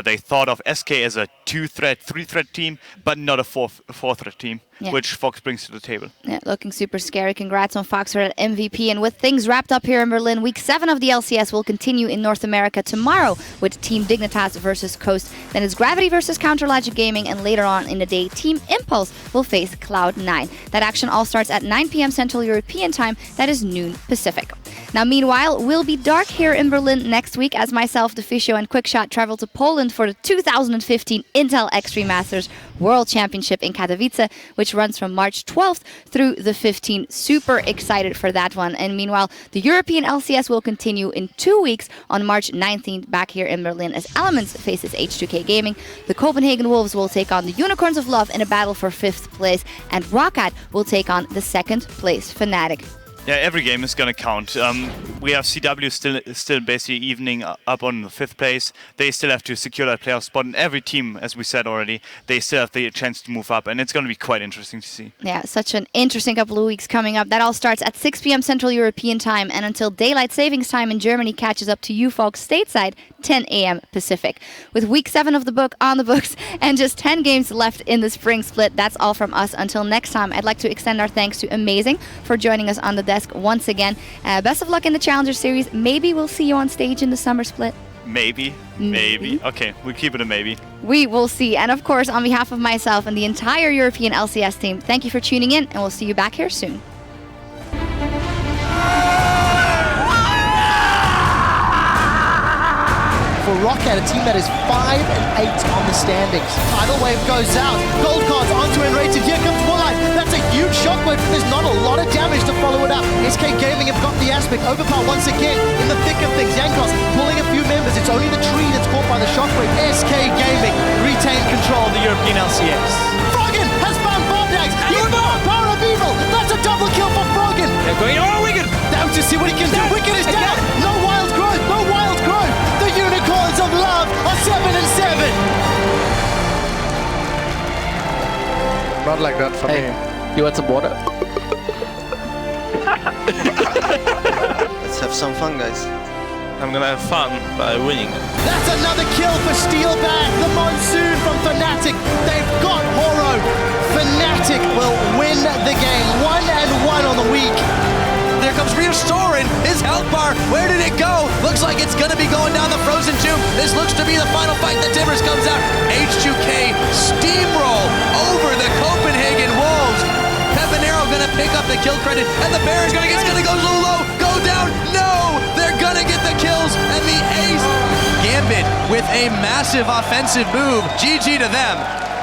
they thought of SK as a 2-threat, 3-threat team, but not a 4-threat team, which Fox brings to the table. Yeah, looking super scary. Congrats on Fox for that MVP. And with things wrapped up here in Berlin, Week 7 of the LCS will continue in North America tomorrow with Team Dignitas versus Coast. Then it's Gravity versus Counterlogic Gaming, and later on in the day, Team Impulse will face Cloud9. That action all starts at 9 p.m. Central European Time. That is noon Pacific. Now, meanwhile, we'll be dark here in Berlin next week as myself, Deficio, and Quickshot travel to Poland for the 2015 Intel Extreme Masters World Championship in Katowice, which runs from March 12th through the 15th. Super excited for that one. And meanwhile, the European LCS will continue in 2 weeks on March 19th back here in Berlin as Elements faces H2K Gaming. The Copenhagen Wolves will take on the Unicorns of Love in a battle for 5th place, and Roccat will take on the 2nd place Fnatic. Yeah, every game is going to count. We have CW still basically evening up on the 5th place. They still have to secure that playoff spot, and every team, as we said already, they still have the chance to move up, and it's going to be quite interesting to see. Yeah, such an interesting couple of weeks coming up. That all starts at 6 p.m. Central European Time, and until Daylight Savings Time in Germany catches up to you folks stateside, 10 a.m. Pacific. With Week 7 of the book on the books and just 10 games left in the Spring Split, that's all from us. Until next time, I'd like to extend our thanks to Amazing for joining us on the desk once again. Best of luck in the Challenger Series. Maybe we'll see you on stage in the Summer Split. Maybe. Okay, we'll keep it a maybe. We will see. And of course, on behalf of myself and the entire European LCS team, thank you for tuning in, and we'll see you back here soon. For Roccat, a team that is 5 and 8 on the standings. Tidal Wave goes out. Gold cards onto Enrated. Here comes Warlight. That's a huge shockwave. There's not a lot of damage to follow it up. SK Gaming have got the aspect. Overpower once again in the thick of things. Yankos pulling a few members. It's only the tree that's caught by the shockwave. SK Gaming retain control of the European LCS. Froggen has found Bardags. Power of Evil. That's a double kill for Froggen. They're going, oh, Wicked! Down to see what he can do. Wicked is down. No wild growth. No wild growth. The Unicorns of Love are 7 and 7. Not like that for me. You want some water? Let's have some fun, guys. I'm gonna have fun by winning. That's another kill for Steelback. The Monsoon from Fnatic. They've got Horo. Fnatic will health bar. Where did it go? Looks like it's going to be going down the frozen tomb. This looks to be the final fight. The Timbers comes out. H2K steamroll over the Copenhagen Wolves. Pepinero going to pick up the kill credit, and the Baron's going to go a little low, go down. No, they're going to get the kills, and the ace. Gambit with a massive offensive move. GG to them.